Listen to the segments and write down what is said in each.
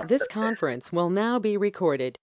This conference will now be recorded.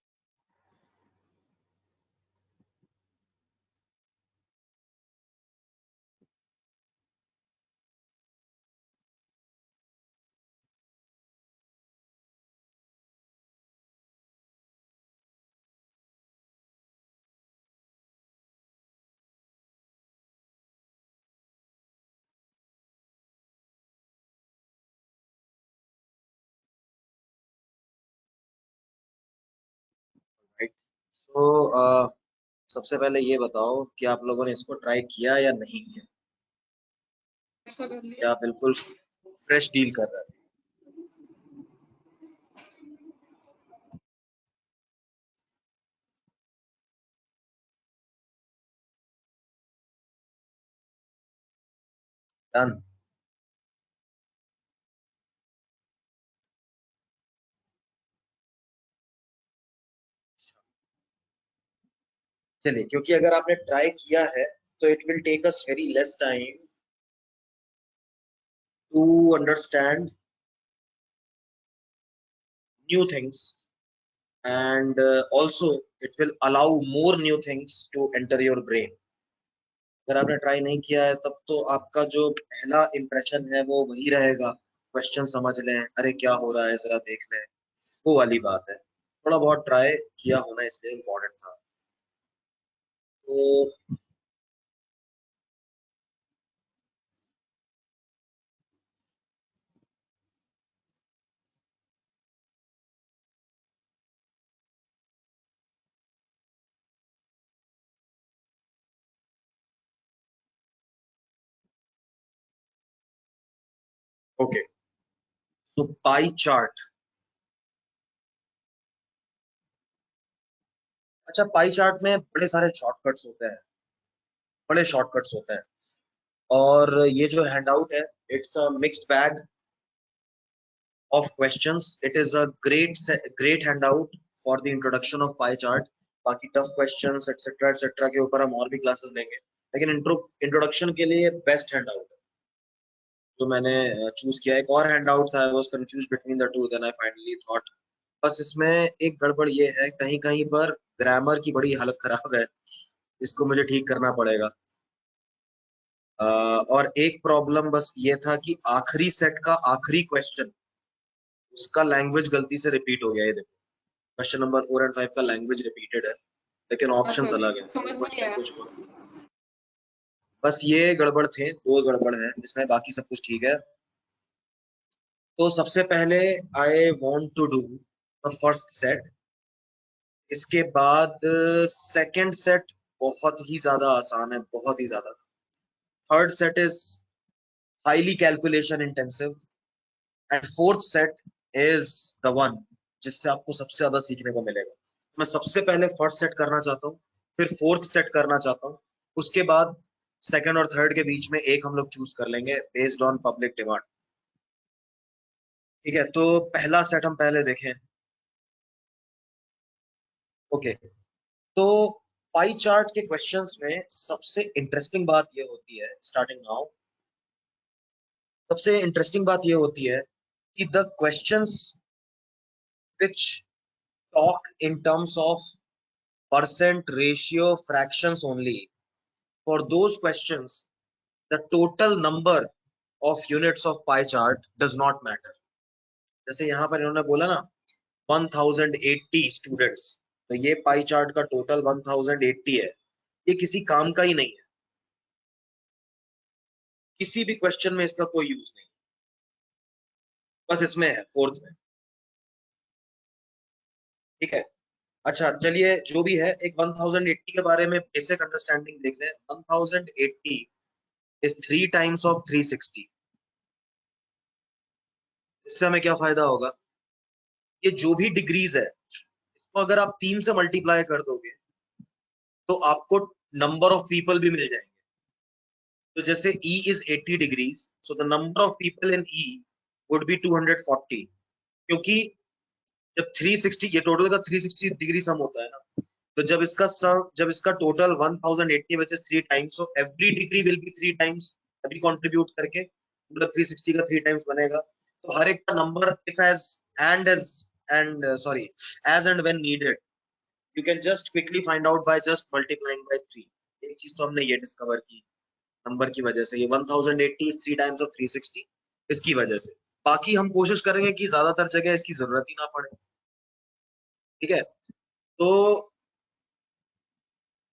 Right. So सबसे पहले ये बताओ कि आप लोगों ने इसको ट्राई किया या नहीं किया, या बिल्कुल फ्रेश डील कर रहे हैं? डन। चलिए, क्योंकि अगर आपने ट्राई किया है तो it will take us very less time to understand new things, and also it will allow more new things to enter your brain. अगर आपने ट्राई नहीं किया है तब तो आपका जो पहला इंप्रेशन है वो वही रहेगा, क्वेश्चन समझ लें, अरे क्या हो रहा है जरा देख लें, वो वाली बात है। थोड़ा बहुत ट्राई किया होना इसलिए इम्पोर्टेंट था। तो ओके, सो पाई चार्ट। अच्छा, पाई चार्ट में बड़े सारे शॉर्टकट्स होते हैं, बड़े शॉर्टकट्स होते हैं। और ये जो हैंडआउट है, it's a mixed bag of questions. It is a great handout for the introduction of pie chart. बाकी टफ क्वेश्चंस एक्सेट्रा एक्सेट्रा के ऊपर हम और भी क्लासेस लेंगे, लेकिन इंट्रोडक्शन के लिए बेस्ट हैंडआउट है जो मैंने चूज किया। एक और हैंडआउट था, I was confused between the two, then I finally thought बस इसमें एक गड़बड़ ये है, कहीं कहीं पर ग्रामर की बड़ी हालत खराब है, इसको मुझे ठीक करना पड़ेगा। और एक प्रॉब्लम बस ये था कि आखिरी सेट का आखिरी क्वेश्चन, उसका लैंग्वेज गलती से रिपीट हो गया। ये देखो, क्वेश्चन नंबर 4 और 5 का लैंग्वेज रिपीटेड है, लेकिन ऑप्शंस अलग है, क्वेश्चन कुछ और। बस ये गड़बड़ थे, दो गड़बड़ है इसमें, बाकी सब कुछ ठीक है। तो सबसे पहले I want to do the first set, इसके बाद सेकंड सेट बहुत ही ज्यादा आसान है, बहुत ही ज्यादा। Third set is highly calculation intensive, and fourth set is the one जिससे आपको सबसे ज्यादा सीखने को मिलेगा। मैं सबसे पहले फर्स्ट सेट करना चाहता हूँ, फिर फोर्थ सेट करना चाहता हूँ, उसके बाद सेकंड और थर्ड के बीच में एक हम लोग चूज कर लेंगे बेस्ड ऑन पब्लिक डिमांड। ठीक है, तो पहला सेट हम पहले देखें। ओके, तो पाई चार्ट के क्वेश्चंस में सबसे इंटरेस्टिंग बात ये होती है, स्टार्टिंग नाउ, सबसे इंटरेस्टिंग बात ये होती है कि the questions which talk in terms of percent, ratio, fractions only, for those questions the total number of units of pie chart does not matter. जैसे यहाँ पर इन्होंने बोला ना 1080 स्टूडेंट्स, तो ये पाई चार्ट का टोटल 1080 है, ये किसी काम का ही नहीं है, किसी भी क्वेश्चन में इसका कोई यूज नहीं, बस इसमें है फोर्थ में। ठीक है, अच्छा चलिए जो भी है, एक 1080 के बारे में बेसिक अंडरस्टैंडिंग देख लें। 1080 इज 3 टाइम्स ऑफ 360। इससे हमें क्या फायदा होगा, ये जो भी डिग्रीज है इसको अगर आप 3 से मल्टीप्लाई कर दोगे तो आपको नंबर ऑफ पीपल भी मिल जाएंगे। तो जैसे E is 80 degrees, so the number of people in E would be 240, क्योंकि जब 360, ये टोटल का 360 डिग्री सम होता है ना, तो जब इसका सम, जब इसका total 1080 which is 3 times, so every degree will be 3 times, अभी कंट्रीब्यूट करके पूरा 360 का 3 टाइम्स बनेगा। तो हर एक का number if as and as and as and when needed, you can just quickly find out by just multiplying by 3. एक चीज तो हमने ये डिस्कवर की नंबर की वजह से, ये 1080 is 3 times of 360 इसकी वजह से। बाकी हम कोशिश करेंगे कि ज्यादातर जगह इसकी जरूरत ही ना पड़े, ठीक है। तो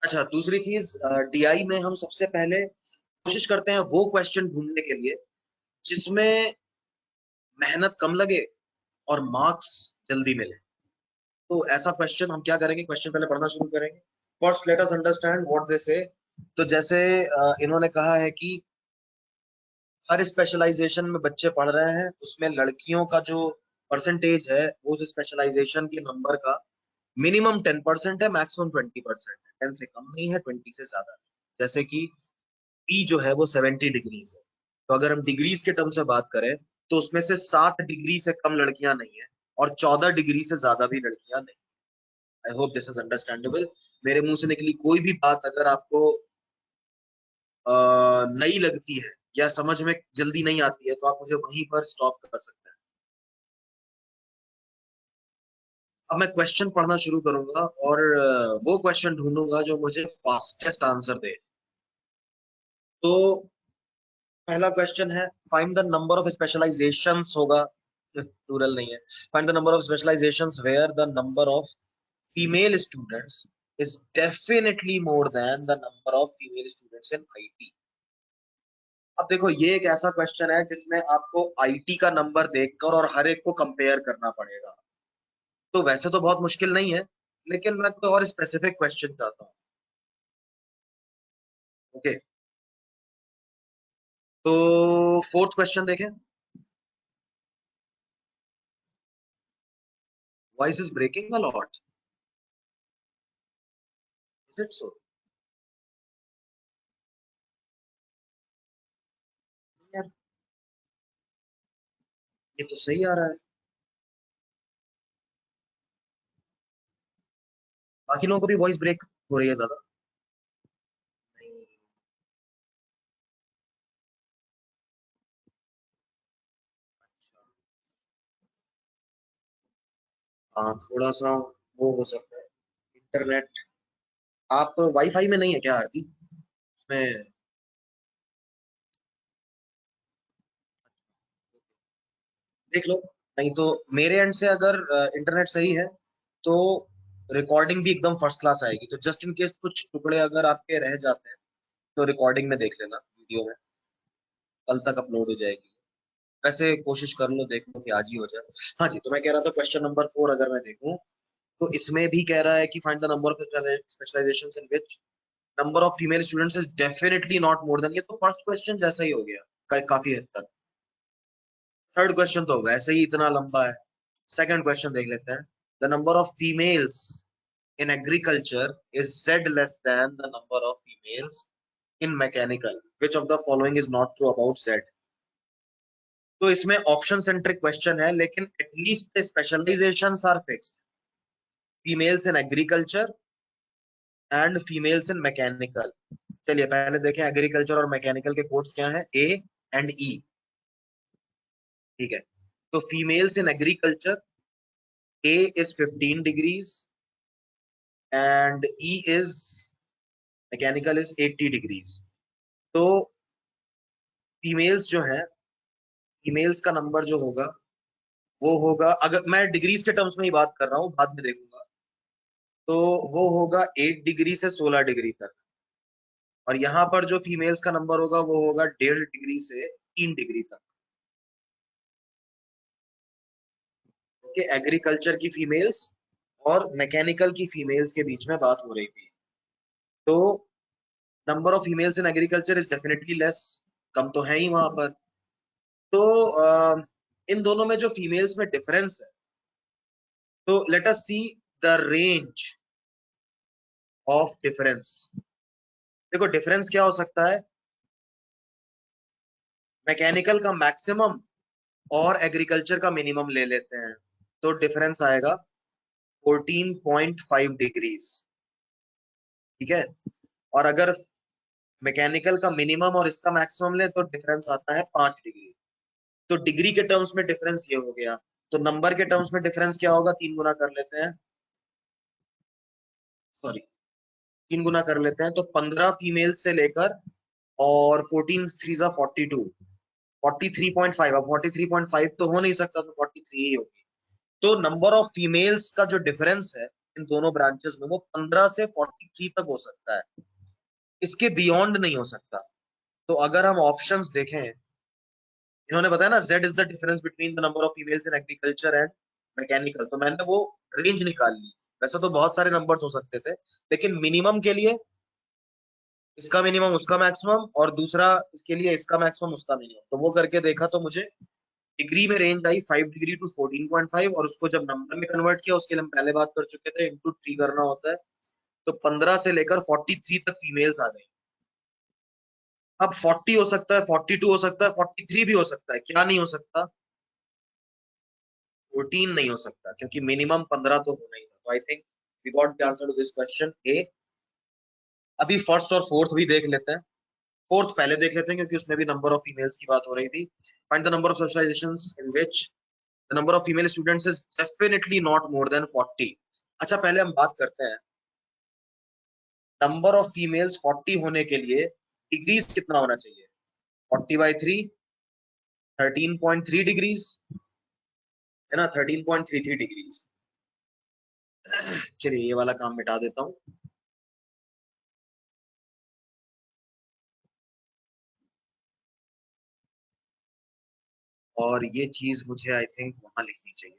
अच्छा, दूसरी चीज, डीआई में हम सबसे पहले कोशिश करते हैं वो क्वेश्चन ढूंढने के लिए जिसमें मेहनत कम लगे और मार्क्स जल्दी मिले। तो ऐसा क्वेश्चन हम क्या करेंगे, क्वेश्चन पहले पढ़ना शुरू करेंगे। First let us understand what they से। तो जैसे इन्होंने कहा है कि हर स्पेशलाइजेशन में बच्चे पढ़ रहे हैं, उसमें लड़कियों का जो परसेंटेज है वो उस स्पेशलाइजेशन के नंबर का मिनिमम 10% है, मैक्सिमम 20% है। 10 से कम नहीं है, 20 से ज्यादा। जैसे कि पी जो है वो 70 डिग्रीज है, तो अगर हम डिग्रीज के टर्म से बात करें तो उसमें से 7 डिग्री से कम लड़कियां नहीं है और 14 डिग्री से ज्यादा भी लड़कियां नहीं। I hope this is understandable. मेरे मुंह से निकली कोई भी बात अगर आपको नई लगती है या समझ में जल्दी नहीं आती है तो आप मुझे वहीं पर स्टॉप कर सकते हैं। अब मैं क्वेश्चन पढ़ना शुरू करूंगा और वो क्वेश्चन ढूंढूंगा जो मुझे फास्टेस्ट आंसर दे। तो पहला क्वेश्चन है, find the number of specializations होगा, प्लूरल नहीं है। Find the number of specializations where the number of female students is definitely more than the number of female students in IT. अब देखो, ये एक ऐसा क्वेश्चन है जिसमें आपको आईटी का नंबर देखकर और हर एक को कंपेयर करना पड़ेगा। तो वैसे तो बहुत मुश्किल नहीं है, लेकिन मैं तो और स्पेसिफिक क्वेश्चन चाहता हूँ। ओके, तो फोर्थ क्वेश्चन देखें। Voice is breaking a lot, is it so? यार, ये तो सही आ रहा है। बाकी लोगों को भी वॉइस ब्रेक हो रही है ज्यादा? नहीं। हाँ, थोड़ा सा वो हो सकता है, इंटरनेट। आप वाईफाई में नहीं है क्या आरती? उसमें देख लो, नहीं तो मेरे एंड से अगर इंटरनेट सही है तो रिकॉर्डिंग भी एकदम फर्स्ट क्लास आएगी। तो जस्ट इन केस कुछ टुकड़े अगर आपके रह जाते हैं तो रिकॉर्डिंग में देख लेना, वीडियो में कल तक अपलोड हो जाएगी। वैसे कोशिश कर लो, देख लो कि आज ही हो जाए। हाँ जी, तो मैं कह रहा था क्वेश्चन नंबर 4 अगर मैं देखूं तो इसमें भी कह रहा है कि find the number of specialisations in which number of female students is definitely not more than. ये तो फर्स्ट क्वेश्चन जैसा ही हो गया काफी हद तक। थर्ड क्वेश्चन तो वैसे ही इतना लंबा है। सेकंड क्वेश्चन देख लेते हैं। The number of females in agriculture is Z less than the number of females in mechanical. Which of the following is not true about Z? तो इसमें ऑप्शन सेंट्रिक क्वेश्चन है, लेकिन at least specializations are fixed. Females in agriculture and females in mechanical. चलिए पहले देखें agriculture और mechanical के codes क्या हैं, ए एंड ई। ठीक है, तो females in agriculture, A is 15 degrees and E is mechanical is 80 degrees. तो फीमेल्स जो है, फीमेल्स का नंबर जो होगा वो होगा, अगर मैं डिग्रीज के टर्म्स में ही बात कर रहा हूँ, बाद में देखूंगा, तो वो होगा 8 डिग्री से 16 डिग्री तक। और यहाँ पर जो फीमेल्स का नंबर होगा वो होगा 1.5 डिग्री से 3 डिग्री तक। ओके, एग्रीकल्चर की फीमेल्स और मैकेनिकल की फीमेल्स के बीच में बात हो रही थी। तो number of females in agriculture is definitely less, कम तो है ही वहां पर। तो इन दोनों में जो फीमेल्स में डिफरेंस है, तो let us see the range of difference. देखो डिफरेंस क्या हो सकता है, मैकेनिकल का मैक्सिमम और एग्रीकल्चर का मिनिमम ले लेते हैं, तो डिफरेंस आएगा 14.5 डिग्रीज। ठीक है, और अगर मैकेनिकल का मिनिमम और इसका मैक्सिमम ले तो डिफरेंस आता है 5 डिग्री। तो डिग्री के टर्म्स में डिफरेंस ये हो गया। तो नंबर के टर्म्स में डिफरेंस क्या होगा, 3 गुना कर लेते हैं, सॉरी 3 गुना कर लेते हैं, तो 15 फीमेल से लेकर और 14 थ्री जा 42, 43.5। अब 43.5 तो हो नहीं सकता, तो 43 ही होगी। तो नंबर ऑफ फीमेल्स का जो डिफरेंस है इन दोनों ब्रांचेस में वो 15 से 43 तक हो सकता है, इसके बियॉन्ड नहीं हो सकता। तो अगर हम ऑप्शंस देखें, इन्होंने बताया ना Z is the difference between the number of females in agriculture and mechanical, तो मैंने वो रेंज निकाल ली। वैसे तो बहुत सारे नंबर्स हो सकते थे, लेकिन मिनिमम के लिए इसका मिनिमम उसका मैक्सिमम, और दूसरा इसके लिए इसका मैक्सिमम उसका मिनिमम, तो वो करके देखा तो मुझे डिग्री में रेंज आई 5 डिग्री टू 14.5, और उसको जब नंबर में कन्वर्ट किया, उसके लिए हम पहले बात कर चुके थे, इंटू 3 करना होता है, तो 15 से लेकर 43 तक फीमेल्स आ गई। अब 40 हो सकता है, 42 हो सकता है, 43 भी हो सकता है, क्या नहीं हो सकता, 14 नहीं हो सकता, क्योंकि मिनिमम 15 तो होना ही था। तो I think we got the answer to this question A. अभी फर्स्ट और फोर्थ भी देख लेते हैं। फोर्थ पहले देख लेते हैं क्योंकि उसमें भी नंबर ऑफ फीमेल्स की बात हो रही थी। Find the number of specialisations in which the number of female students is definitely not more than 40। अच्छा, पहले हम बात करते हैं नंबर ऑफ फीमेल्स 40 होने के लिए डिग्रीज कितना होना चाहिए। 40/3 13.3 डिग्रीज है ना, 13.33 डिग्रीज। चलिए ये वाला काम मिटा देता हूं। और ये चीज मुझे आई थिंक वहां लिखनी चाहिए।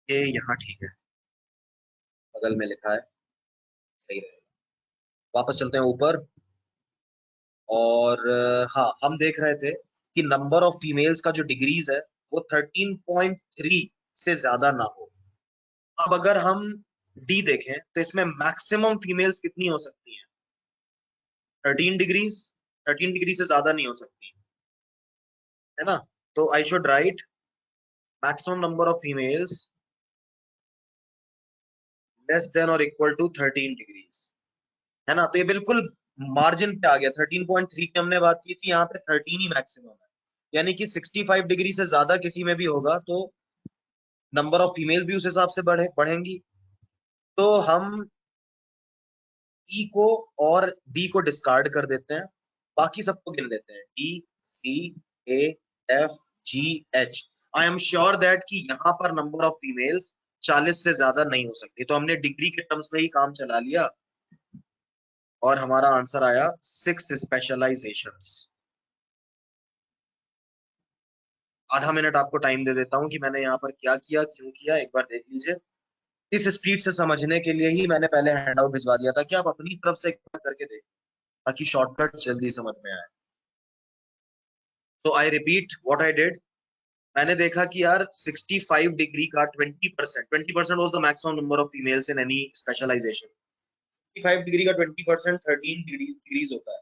ये यहाँ ठीक है, बगल में लिखा है, सही रहेगा। वापस चलते हैं ऊपर। और हाँ, हम देख रहे थे कि नंबर ऑफ फीमेल्स का जो डिग्रीज है वो 13.3 से ज्यादा ना हो। अब अगर हम डी देखें तो इसमें मैक्सिमम फीमेल्स कितनी हो सकती हैं, 13 डिग्रीज। 13 डिग्री से ज्यादा नहीं हो सकती, है ना। तो I should write maximum number of females less than और इक्वल टू 13 डिग्रीज, है ना। तो ये बिल्कुल मार्जिन पे आ गया। 13.3 की हमने बात की थी, यहाँ पे 13 ही मैक्सिमम है, यानी कि 65 डिग्री से ज्यादा किसी में भी होगा तो नंबर ऑफ फीमेल भी उस हिसाब से बढ़ेंगी। तो हम ई को और बी को डिस्कार्ड कर देते हैं, बाकी सबको गिन लेते हैं, D, C, A, F, G, H. I am sure that कि यहाँ पर नंबर ऑफ फीमेल्स 40 से ज्यादा नहीं हो सकती। तो हमने डिग्री के टर्म्स में ही काम चला लिया और हमारा आंसर आया 6 स्पेशलाइजेशंस। आधा मिनट आपको टाइम दे देता हूं कि मैंने यहाँ पर क्या किया, क्यों किया, एक बार देख लीजिए। इस स्पीड से समझने के लिए ही मैंने पहले हैंडआउट भिजवा दिया था कि आप अपनी तरफ से एक बार करके देखें, ताकि शॉर्टकट जल्दी समझ में आए। So I repeat what I did. मैंने देखा कि यार 65 डिग्री का 20% was the maximum number of females in any specialisation. 65 degree का 20% 13 डिग्रीज होता है,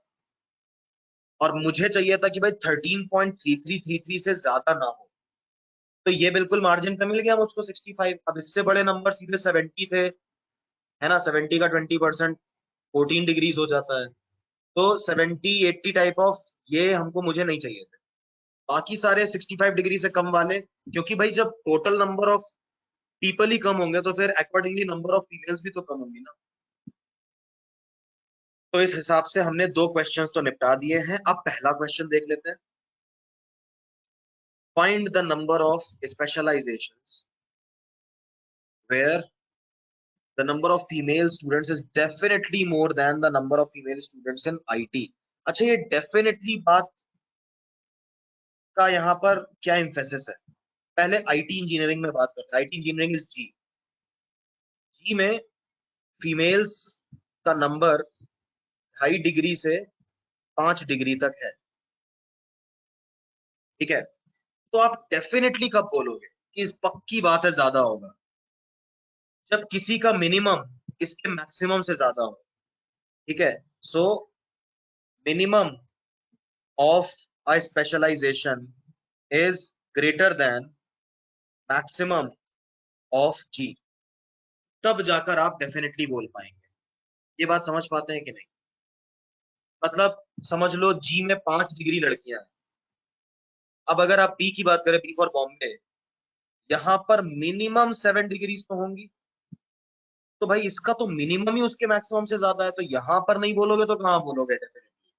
और मुझे चाहिए था कि भाई 13.3333 से ज्यादा ना हो। तो ये बिल्कुल मार्जिन पे मिल गया मुझको 65। अब इससे बड़े नंबर सीधे 70 थे, है ना। 70 का 20% 14 डिग्रीज हो जाता है। तो 70 80 टाइप ऑफ ये हमको मुझे नहीं चाहिए थे। बाकी सारे 65 डिग्री से कम वाले, क्योंकि भाई जब टोटल नंबर ऑफ पीपल ही कम होंगे तो फिर अकॉर्डिंगली नंबर ऑफ फीमेल्स भी तो कम होंगी ना। तो इस हिसाब से हमने दो क्वेश्चंस तो निपटा दिए हैं। अब पहला क्वेश्चन देख लेते हैं। Find the number of specializations where the number of female students is definitely more than the number of female students in IT। अच्छा, ये definitely बात का यहाँ पर क्या emphasis है। पहले आईटी इंजीनियरिंग में बात करते हैं। आईटी इंजीनियरिंग इज जी। जी में फीमेल्स का नंबर 2.5 डिग्री से 5 डिग्री तक है, ठीक है। तो आप डेफिनेटली कब बोलोगे कि पक्की बात है ज्यादा होगा, जब किसी का मिनिमम इसके मैक्सिमम से ज्यादा हो। ठीक है, so minimum of a specialisation is greater than maximum of G, तब जाकर आप डेफिनेटली बोल पाएंगे। ये बात समझ पाते हैं कि नहीं? मतलब समझ लो जी में 5 डिग्री लड़कियां हैं। अब अगर आप बी की बात करें, बी फॉर बॉम्बे, यहां पर मिनिमम 7 डिग्रीज तो होंगी, तो भाई इसका तो मिनिमम ही उसके मैक्सिमम से ज्यादा है, तो यहां पर नहीं बोलोगे तो कहां बोलोगे? Definitely,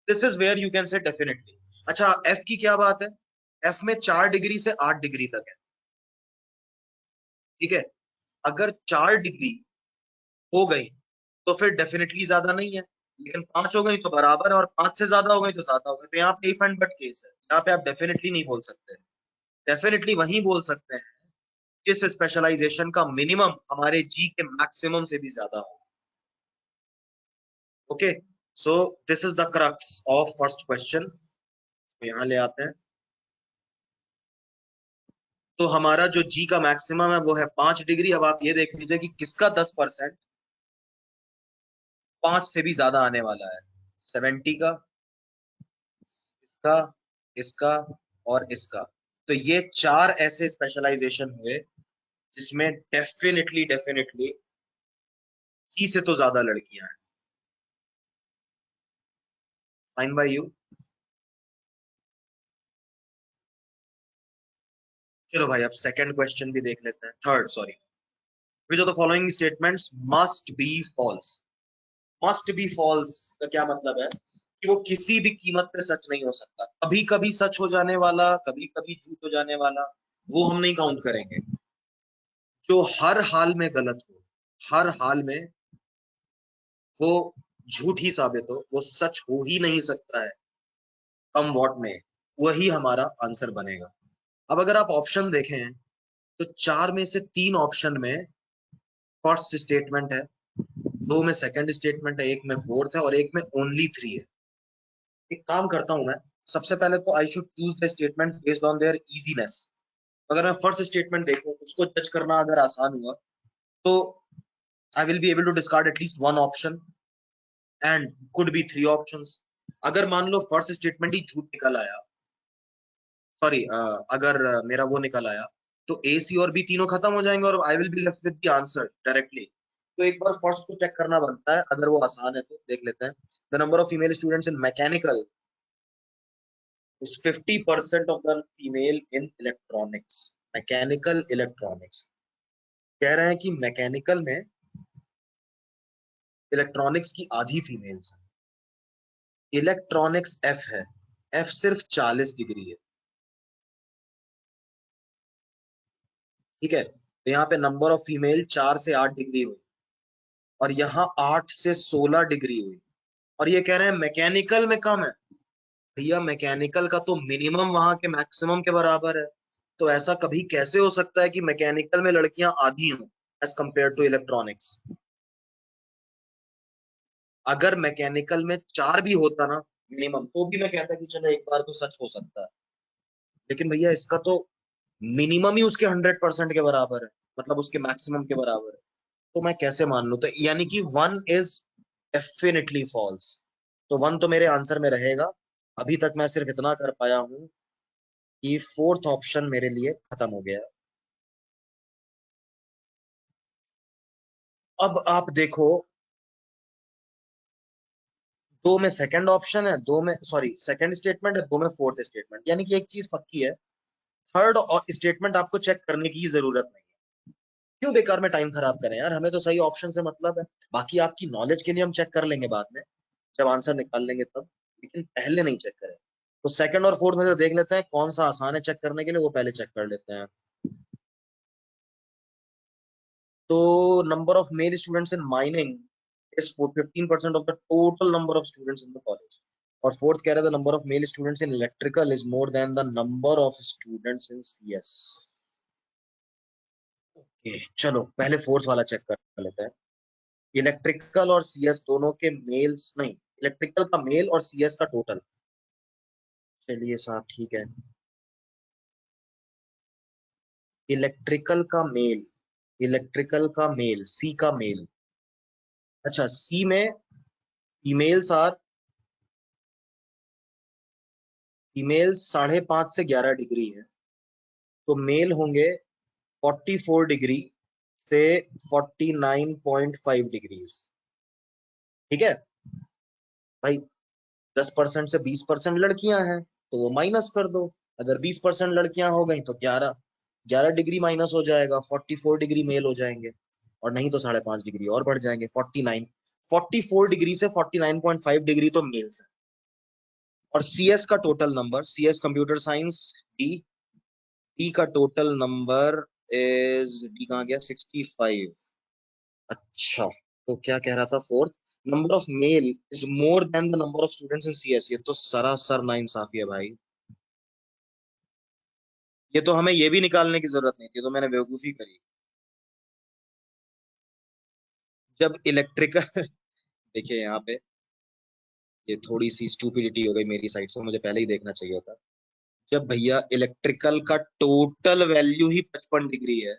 this is where you can say definitely. अच्छा, एफ की क्या बात है? एफ में 4 डिग्री से 8 डिग्री तक है। ठीक है, अगर 4 डिग्री हो गई तो फिर डेफिनेटली ज्यादा नहीं है, लेकिन 5 हो गई तो बराबर है, और 5 से ज्यादा हो गई तो ज्यादा हो गई। तो यहाँ पे इफ एंड बट केस है, यहाँ पे आप डेफिनेटली नहीं बोल सकते। डेफिनेटली वही बोल सकते हैं जिस स्पेशलाइजेशन का मिनिमम हमारे जी के मैक्सिमम से भी ज्यादा हो। Okay, so this is the crux of first question. तो यहां ले आते हैं। तो हमारा जो जी का मैक्सिमम है वो है 5 डिग्री। अब आप ये देख लीजिए कि किसका 10% 5 से भी ज्यादा आने वाला है। 70 का, इसका, इसका और इसका। तो ये 4 ऐसे स्पेशलाइजेशन हुए जिसमें डेफिनेटली डेफिनेटली जी से तो ज्यादा लड़कियां हैं। Fine by you. चलो भाई, अब सेकंड क्वेश्चन भी देख लेते हैं, third sorry. Which of the following statements must be false? Must be false का क्या मतलब है? कि वो किसी भी कीमत पे सच नहीं हो सकता। कभी कभी सच हो जाने वाला, कभी कभी झूठ हो जाने वाला, वो हम नहीं काउंट करेंगे। जो हर हाल में गलत हो, हर हाल में वो झूठ ही साबित हो, वो सच हो ही नहीं सकता है कम वॉट में, वही हमारा आंसर बनेगा। अब अगर आप ऑप्शन देखें तो 4 में से 3 ऑप्शन में फर्स्ट स्टेटमेंट है, 2 में सेकंड स्टेटमेंट है, एक में फोर्थ है और एक में ओनली 3 है। एक काम करता हूं मैं, सबसे पहले तो I should choose the statement based on their easiness. अगर मैं फर्स्ट स्टेटमेंट देखूं, उसको जज करना अगर आसान हुआ, तो I will be able to discard at least one option and could be 3 options. अगर मान लो फर्स्ट स्टेटमेंट ही झूठ निकल आया, सॉरी, अगर मेरा वो निकल आया, तो ए सी और बी तीनों खत्म हो जाएंगे और आई will be left with the answer directly. तो एक बार फर्स्ट को चेक करना बनता है, अगर वो आसान है तो देख लेते हैं। The number of female students in mechanical is 50% of the female in electronics। Mechanical electronics कह रहे हैं कि मैकेनिकल में इलेक्ट्रॉनिक्स की आधी फीमेल्स हैं। इलेक्ट्रॉनिक्स एफ है, एफ सिर्फ 40 डिग्री है। ठीक है, तो यहाँ पे नंबर ऑफ फीमेल 4 से 8 डिग्री हुई, और यहाँ 8 से 16 डिग्री हुई, और ये कह रहे हैं मैकेनिकल में कम है। भैया मैकेनिकल का तो मिनिमम वहां के मैक्सिमम के बराबर है, तो ऐसा कभी कैसे हो सकता है कि मैकेनिकल में लड़कियां आधी हों एज कंपेयर टू इलेक्ट्रॉनिक्स? अगर मैकेनिकल में 4 भी होता ना मिनिमम, तो भी मैं कहता कि चलो एक बार तो सच हो सकता है, लेकिन भैया इसका तो मिनिमम ही उसके 100% के बराबर है, मतलब उसके मैक्सिमम के बराबर है। तो मैं कैसे मान लूं? तो यानी कि वन इज डेफिनेटली फॉल्स, तो वन तो मेरे आंसर में रहेगा। अभी तक मैं सिर्फ इतना कर पाया हूं कि फोर्थ ऑप्शन मेरे लिए खत्म हो गया। अब आप देखो, 2 में सेकंड ऑप्शन है, 2 में सॉरी सेकंड स्टेटमेंट है, 2 में फोर्थ स्टेटमेंट, यानी कि एक चीज पक्की है, थर्ड स्टेटमेंट आपको चेक करने की जरूरत नहीं है। क्यों बेकार में टाइम खराब करें यार, हमें तो सही ऑप्शन से मतलब है। बाकी आपकी नॉलेज के लिए हम चेक कर लेंगे बाद में, जब आंसर निकाल लेंगे तब, लेकिन पहले नहीं चेक करें। तो सेकंड और फोर्थ में से देख लेते हैं कौन सा आसान है चेक करने के लिए, वो पहले चेक कर लेते हैं। तो number of male students in mining is for 15% of the total number of students in the college। और फोर्थ कह रहे थे number of male students in electrical is more than the number of students in CS. Okay, चलो पहले fourth वाला check कर लेते हैं। इलेक्ट्रिकल और सीएस दोनों के मेल्स नहीं, इलेक्ट्रिकल का मेल और सीएस का टोटल। चलिए साहब ठीक है, इलेक्ट्रिकल का मेल, सी का मेल। अच्छा, सी में फीमेल्स 5.5 से 11 डिग्री है, तो मेल होंगे 44 डिग्री से 49.5 डिग्रीज। ठीक है भाई, 10% से 20% लड़कियां हैं तो वो माइनस कर दो। अगर 20% लड़कियां हो गई तो 11 डिग्री माइनस हो जाएगा, 44 डिग्री मेल हो जाएंगे, और नहीं तो 5.5 डिग्री और बढ़ जाएंगे, 44 डिग्री से 49.5 डिग्री तो मेल्स है। और सीएस का total number, CS computer science D, D का टोटल नंबर इज, डी कहाँ गया, 65। अच्छा, तो क्या कह रहा था, fourth, number of male is more than the number of students in CS. ये तो सरासर नाइंसाफी है भाई, ये तो हमें ये भी निकालने की जरूरत नहीं थी, तो मैंने बेवकूफी करी। जब इलेक्ट्रिकल देखिए यहाँ पे, ये थोड़ी सी स्टूपिडिटी हो गई मेरी साइड से, मुझे पहले ही देखना चाहिए था। जब भैया इलेक्ट्रिकल का टोटल वैल्यू ही 55 डिग्री है,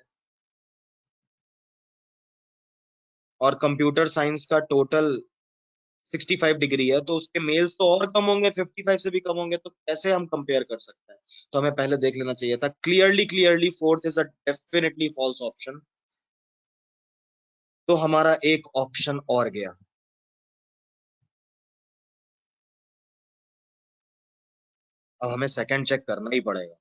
और कंप्यूटर साइंस का टोटल 65 डिग्री है, तो उसके मेल्स तो और कम होंगे, 55 से भी कम होंगे, तो कैसे हम कंपेयर कर सकते हैं? तो हमें पहले देख लेना चाहिए था। Clearly fourth is a definitely false option, तो हमारा एक ऑप्शन और गया। अब हमें सेकंड चेक करना ही पड़ेगा।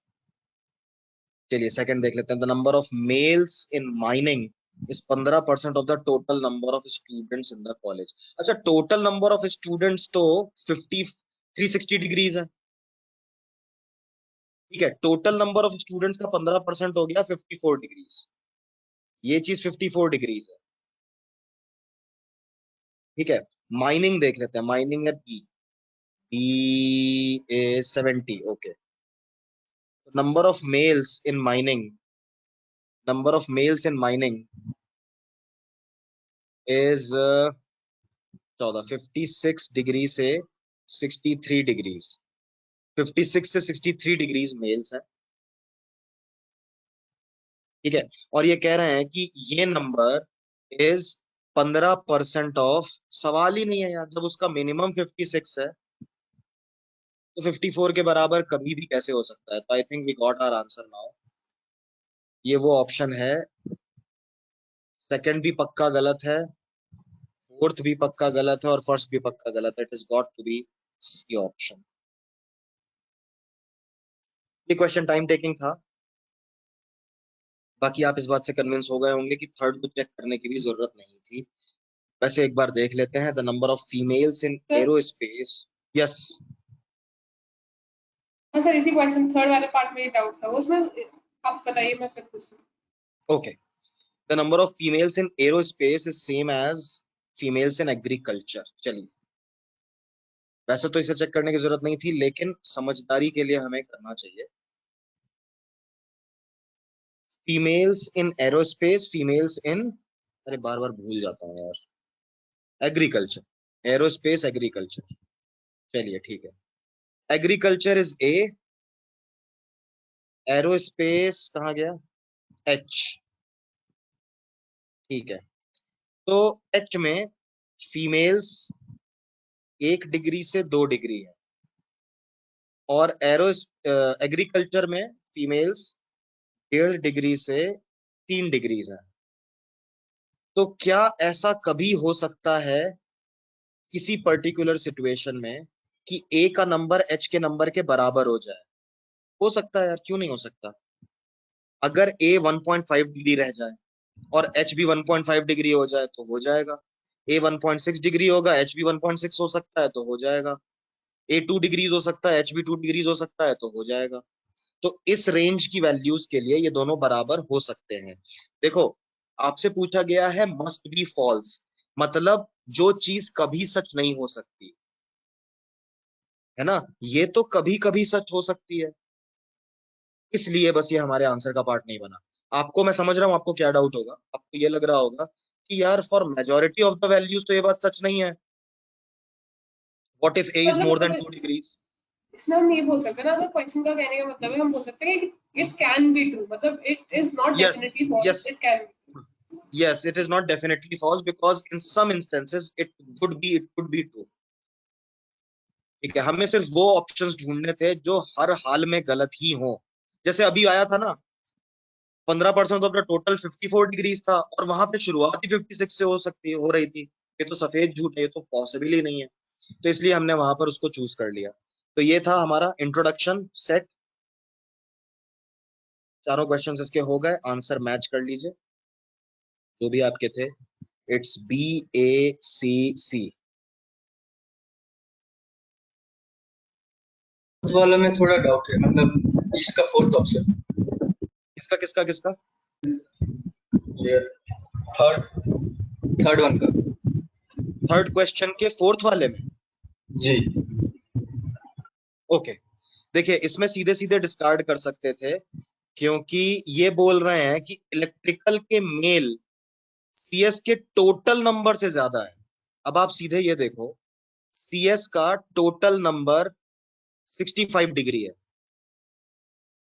चलिए सेकंड देख लेते हैं। The number of males in mining is 15% of the total number of students in the college. अच्छा, टोटल नंबर ऑफ स्टूडेंट्स तो 360 डिग्रीज है। ठीक है, टोटल नंबर ऑफ स्टूडेंट्स का 15% हो गया 54 डिग्रीज, ये चीज 54 डिग्रीज है। ठीक है, माइनिंग देख लेते हैं, माइनिंग है B, B A 70। Okay, number of males in mining, number of males in mining is 56 degree से 63 डिग्रीज, 56 से 63 डिग्रीज मेल्स है। ठीक है, और ये कह रहे हैं कि ये नंबर इज 15% ऑफ, सवाल ही नहीं है यार, जब उसका मिनिमम 56 है तो 54 के बराबर कभी भी कैसे हो सकता है? तो I think we got our answer now. ये वो ऑप्शन है, सेकंड भी पक्का गलत है, फोर्थ भी पक्का गलत है, और फर्स्ट भी पक्का गलत है। It is got to be C option. ये क्वेश्चन टाइम टेकिंग था, बाकी आप इस बात से कन्विंस हो गए होंगे कि थर्ड को चेक करने की भी जरूरत नहीं थी। वैसे एक बार देख लेते हैं, the number of females in sir aerospace. Yes, हाँ सर, इसी क्वेश्चन थर्ड वाले पार्ट में डाउट था उसमें, आप बताइए मैं फिर पूछूँ। Okay, the number of females in aerospace is same as females in agriculture. चलिए, वैसे तो इसे चेक करने की जरूरत नहीं थी, लेकिन समझदारी के लिए हमें करना चाहिए। Females in aerospace, females in, अरे बार बार भूल जाता हूँ यार, एग्रीकल्चर, एरोस्पेस एग्रीकल्चर। चलिए ठीक है, एग्रीकल्चर इज ए, एरोस्पेस कहाँ गया, एच। ठीक है, तो एच में फीमेल्स 1 डिग्री से 2 डिग्री है, और एरो एग्रीकल्चर में फीमेल्स 1.5 डिग्री से 3 डिग्रीज है। तो क्या ऐसा कभी हो सकता है किसी पर्टिकुलर सिचुएशन में कि ए का नंबर एच के नंबर के बराबर हो जाए? हो सकता है यार, क्यों नहीं हो सकता? अगर ए 1.5 डिग्री रह जाए और एच भी 1.5 डिग्री हो जाए तो हो जाएगा। ए 1.6 डिग्री होगा, एच भी 1.6 हो सकता है तो हो जाएगा। ए 2 डिग्रीज हो सकता है, एच भी 2 डिग्रीज हो सकता है तो हो जाएगा। तो इस रेंज की वैल्यूज के लिए ये दोनों बराबर हो सकते हैं। देखो, आपसे पूछा गया है मस्ट बी फॉल्स, मतलब जो चीज कभी सच नहीं हो सकती है ना, ये तो कभी कभी सच हो सकती है, इसलिए बस ये हमारे आंसर का पार्ट नहीं बना। आपको मैं समझ रहा हूं, आपको क्या डाउट होगा, आपको ये लग रहा होगा कि यार for majority of the values तो ये बात सच नहीं है, what if A is more than मतलब 2 डिग्रीज? इसमें हम ये बोल सकते हैं ना, अगर क्वेश्चन का कहने का मतलब है, हम बोल सकते हैं कि इट कैन बी ट्रू, मतलब it is not Yes, definitely false, yes, it can be. yes. It is not definitely false because in some instances it could be true. ठीक है, हमें सिर्फ वो ऑप्शंस ढूंढने थे जो हर हाल में गलत ही हो। जैसे अभी आया था ना, 15% तो अपना टोटल 54 डिग्रीज था और वहां पे शुरुआत ही 56 से हो रही थी। ये तो सफेद झूठ है, ये तो पॉसिबल ही नहीं है, तो इसलिए हमने वहां पर उसको चूज कर लिया। तो ये था हमारा इंट्रोडक्शन सेट। चारों क्वेश्चंस इसके हो गए, आंसर मैच कर लीजिए जो भी आपके थे। It's BACC। वाला में थोड़ा डाउट है, मतलब इसका फोर्थ ऑप्शन, किसका किसका किसका? ये थर्ड वन का। थर्ड क्वेश्चन के फोर्थ वाले में? जी ओके, देखिए इसमें सीधे सीधे डिस्कार्ड कर सकते थे क्योंकि ये बोल रहे हैं कि इलेक्ट्रिकल के मेल CS के टोटल नंबर से ज्यादा है। अब आप सीधे ये देखो, CS का टोटल नंबर 65 डिग्री है,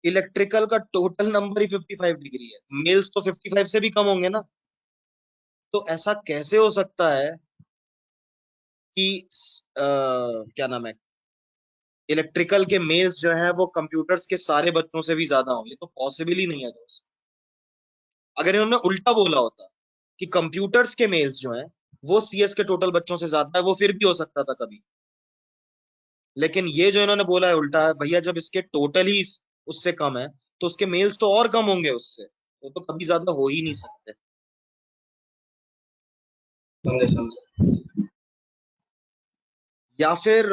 इलेक्ट्रिकल का टोटल नंबर ही 55 डिग्री है, मेल्स तो 55 से भी कम होंगे ना। तो ऐसा कैसे हो सकता है कि क्या नाम है, इलेक्ट्रिकल के मेल्स जो है वो कंप्यूटर्स के सारे बच्चों से भी ज्यादा हों? ये तो पॉसिबल ही नहीं है दोस्त। अगर इन्होंने उल्टा बोला होता कि कंप्यूटर्स के मेल्स जो हैं वो CS के टोटल बच्चों से ज्यादा है, वो फिर भी हो सकता था कभी। लेकिन ये जो इन्होंने बोला है उल्टा है, भैया जब इसके टोटल ही उससे कम है तो उसके मेल्स तो और कम होंगे उससे, वो तो कभी ज्यादा हो ही नहीं सकते। समझे। या फिर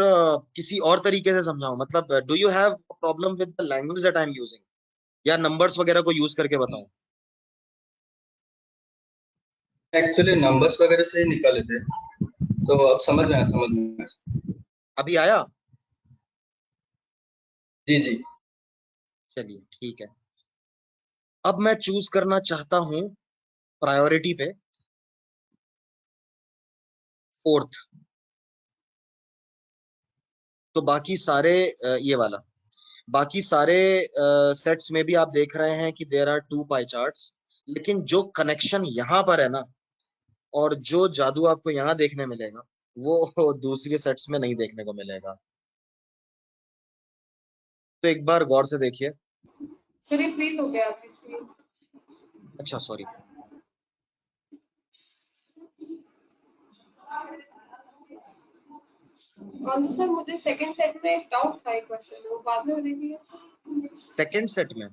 किसी और तरीके से समझाऊं, मतलब do you have problem with the language that I am using, या नंबर्स वगैरह को यूज करके बताऊं? एक्चुअली नंबर्स वगैरह से ही निकाले थे, तो अब समझ में आया। अभी आया? जी जी। चलिए ठीक है। अब मैं चूज करना चाहता हूं प्रायोरिटी पे फोर्थ। तो बाकी सारे ये वाला, बाकी सारे सेट्स में भी आप देख रहे हैं कि देयर आर 2 पाई चार्ट्स, लेकिन जो कनेक्शन यहां पर है ना, और जो जादू आपको यहाँ देखने मिलेगा वो दूसरे सेट्स में नहीं देखने को मिलेगा। तो एक बार गौर से देखिए। चलिए प्लीज हो गया आपकी स्क्रीन। अच्छा सॉरी। और तो सर मुझे सेकंड सेट में एक डाउट था, एक क्वेश्चन वो बाद में देखिए। सेकंड सेट में?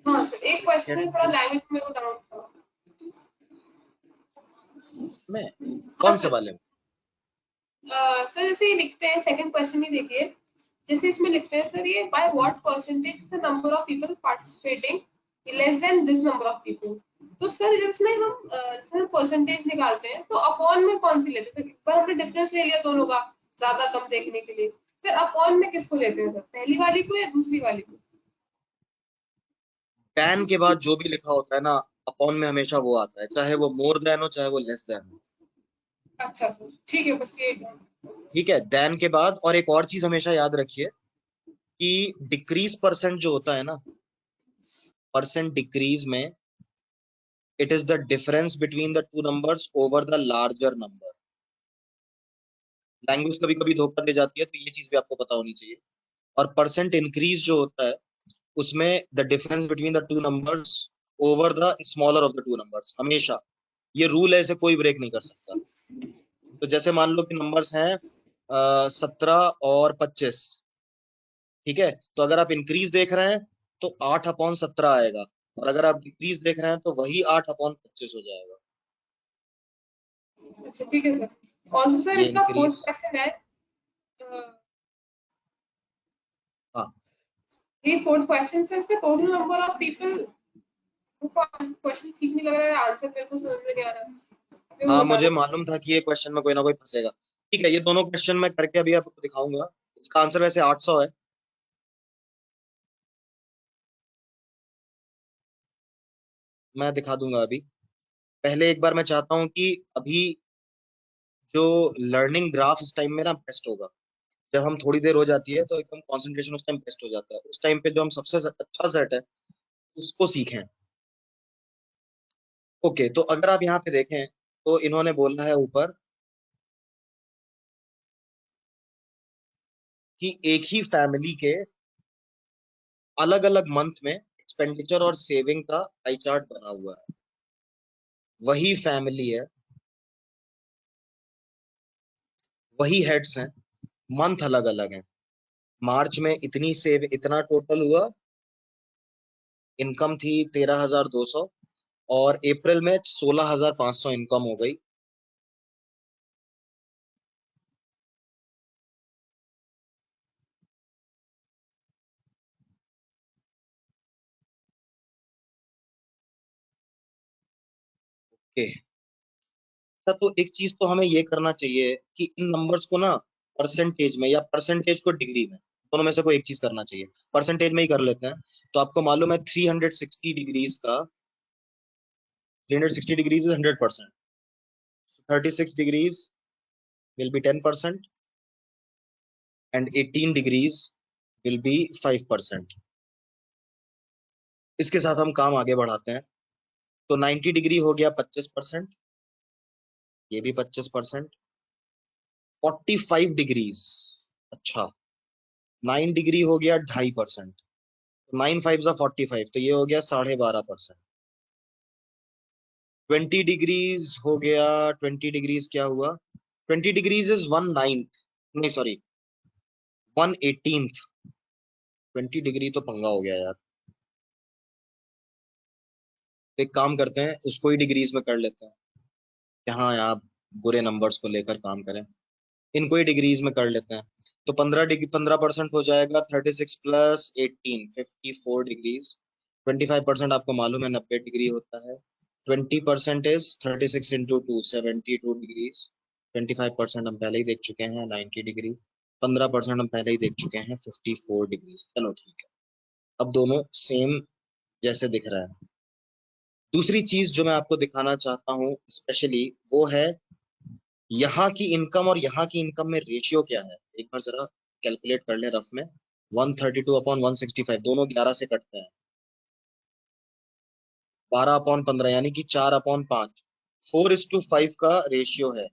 हाँ सर, एक क्वेश्चन में थोड़ा लैंग्वेज में को डाउट था। में हाँ कौन से सर, वाले में? सर जैसे ये लिखते हैं, सेकंड क्वेश्चन ही देखिए, जैसे इसमें लिखते हैं सर, ये by what percentage is the number of people participating less than this number of people. तो सर जब इसमें हम सर परसेंटेज निकालते हैं तो अपॉन में कौन सी लेते हैं? एक बार हमने डिफरेंस ले लिया दोनों का ज्यादा कम देखने के लिए, फिर अपॉन में किसको लेते हैं सर, पहली वाली को या दूसरी वाली को? टैन के बाद जो भी लिखा होता है ना, अपॉन में हमेशा वो आता है, चाहे वो मोर देन हो चाहे वो लेस देन हो। अच्छा सर ठीक है, बस ये ठीक है, देन के बाद। और एक और चीज हमेशा याद रखिए कि डिक्रीज परसेंट जो होता है ना, परसेंट डिक्रीज में it is the difference between the two numbers over the larger number. Language कभी कभी धोखा दे जाती है, तो ये चीज भी आपको पता होनी चाहिए। और परसेंट इंक्रीज जो होता है उसमें the difference between the two numbers over the smaller of the two numbers, हमेशा ये रूल है, इसे कोई ब्रेक नहीं कर सकता। तो जैसे मान लो कि नंबर्स हैं 17 और 25, ठीक है, तो अगर आप इंक्रीज देख रहे हैं तो 8/17 आएगा, और अगर आप डिक्रीज देख रहे हैं तो वही 8/25 हो जाएगा। अच्छा ठीक है सर। ऑल्सो सर ये इसका फोर्थ इंक्रीज, क्वेश्चन है, अ, हाँ ये फोर्थ क्वेश्चन से इसका total number of people, question ठीक नहीं लग रहा है, आंसर मेरे को समझ में नहीं आ रहा, अभी वो हाँ, बता मुझे दो। मालूम था कि ये क्वेश्चन में कोई ना कोई फंसेगा। ठीक है, ये दोनों क्वेश्चन मैं करके अभी आपको दिखाऊंगा। इसका आंसर वैसे 800 है। मैं दिखा दूंगा अभी। पहले एक बार मैं चाहता हूं कि अभी जो लर्निंग ग्राफ इस टाइम में ना बेस्ट होगा, जब हम थोड़ी देर हो जाती है तो एकदम कंसंट्रेशन उस टाइम बेस्ट हो जाता है। उस टाइम पे जो हम सबसे अच्छा सेट है उसको सीखें। ओके, तो अगर आप यहाँ पे देखें तो इन्होंने बोला है ऊपर कि एक ही फैमिली के अलग अलग मंथ में एक्सपेंडिचर और सेविंग का पाई चार्ट बना हुआ है। वही फैमिली है, वही हेड्स हैं, मंथ अलग अलग हैं। मार्च में इतनी सेव इतना टोटल हुआ, इनकम थी 13,200, और अप्रैल में 16,500 इनकम हो गई। ओके, तो एक चीज तो हमें ये करना चाहिए कि इन नंबर्स को ना परसेंटेज में या परसेंटेज को डिग्री में, दोनों में से कोई एक चीज करना चाहिए। परसेंटेज में ही कर लेते हैं। तो आपको मालूम है 360 डिग्रीज का 360 degrees is 100%, 36 degrees will be 10% and 18 degrees will be 5%। इसके साथ हम काम आगे बढ़ाते हैं। तो 90 डिग्री हो गया 25%, ये भी 25%। 45 डिग्रीज, अच्छा 9 डिग्री हो गया 2.5%, 9 5 45, तो ये हो गया 12.5%। 20 डिग्रीज हो गया, 20 डिग्रीज क्या हुआ, 20 डिग्रीज इज 1/9, नहीं सॉरी 1/18। 20 डिग्री तो पंगा हो गया यार। तो एक काम करते हैं, उसको ही डिग्रीज में कर लेते हैं। यहाँ आप बुरे नंबर्स को लेकर काम करें, इनको ही डिग्रीज में कर लेते हैं। तो 15% हो जाएगा, 36 प्लस 18 54 डिग्रीज। 25% आपको मालूम है 90 डिग्री होता है। 20% इज 36 इंटू 2 72 डिग्रीज। 25% हम पहले ही देख चुके हैं 90 डिग्री। 15% हम पहले ही देख चुके हैं 54 डिग्रीज। चलो ठीक है, अब दोनों सेम जैसे दिख रहा है। दूसरी चीज जो मैं आपको दिखाना चाहता हूँ स्पेशली, वो है यहाँ की इनकम और यहाँ की इनकम में रेशियो क्या है। एक बार जरा कैलकुलेट कर ले रफ में। 132/165, दोनों 11 से कटते हैं। 12/15 यानी कि 4/5। 4:5 का रेशियो है।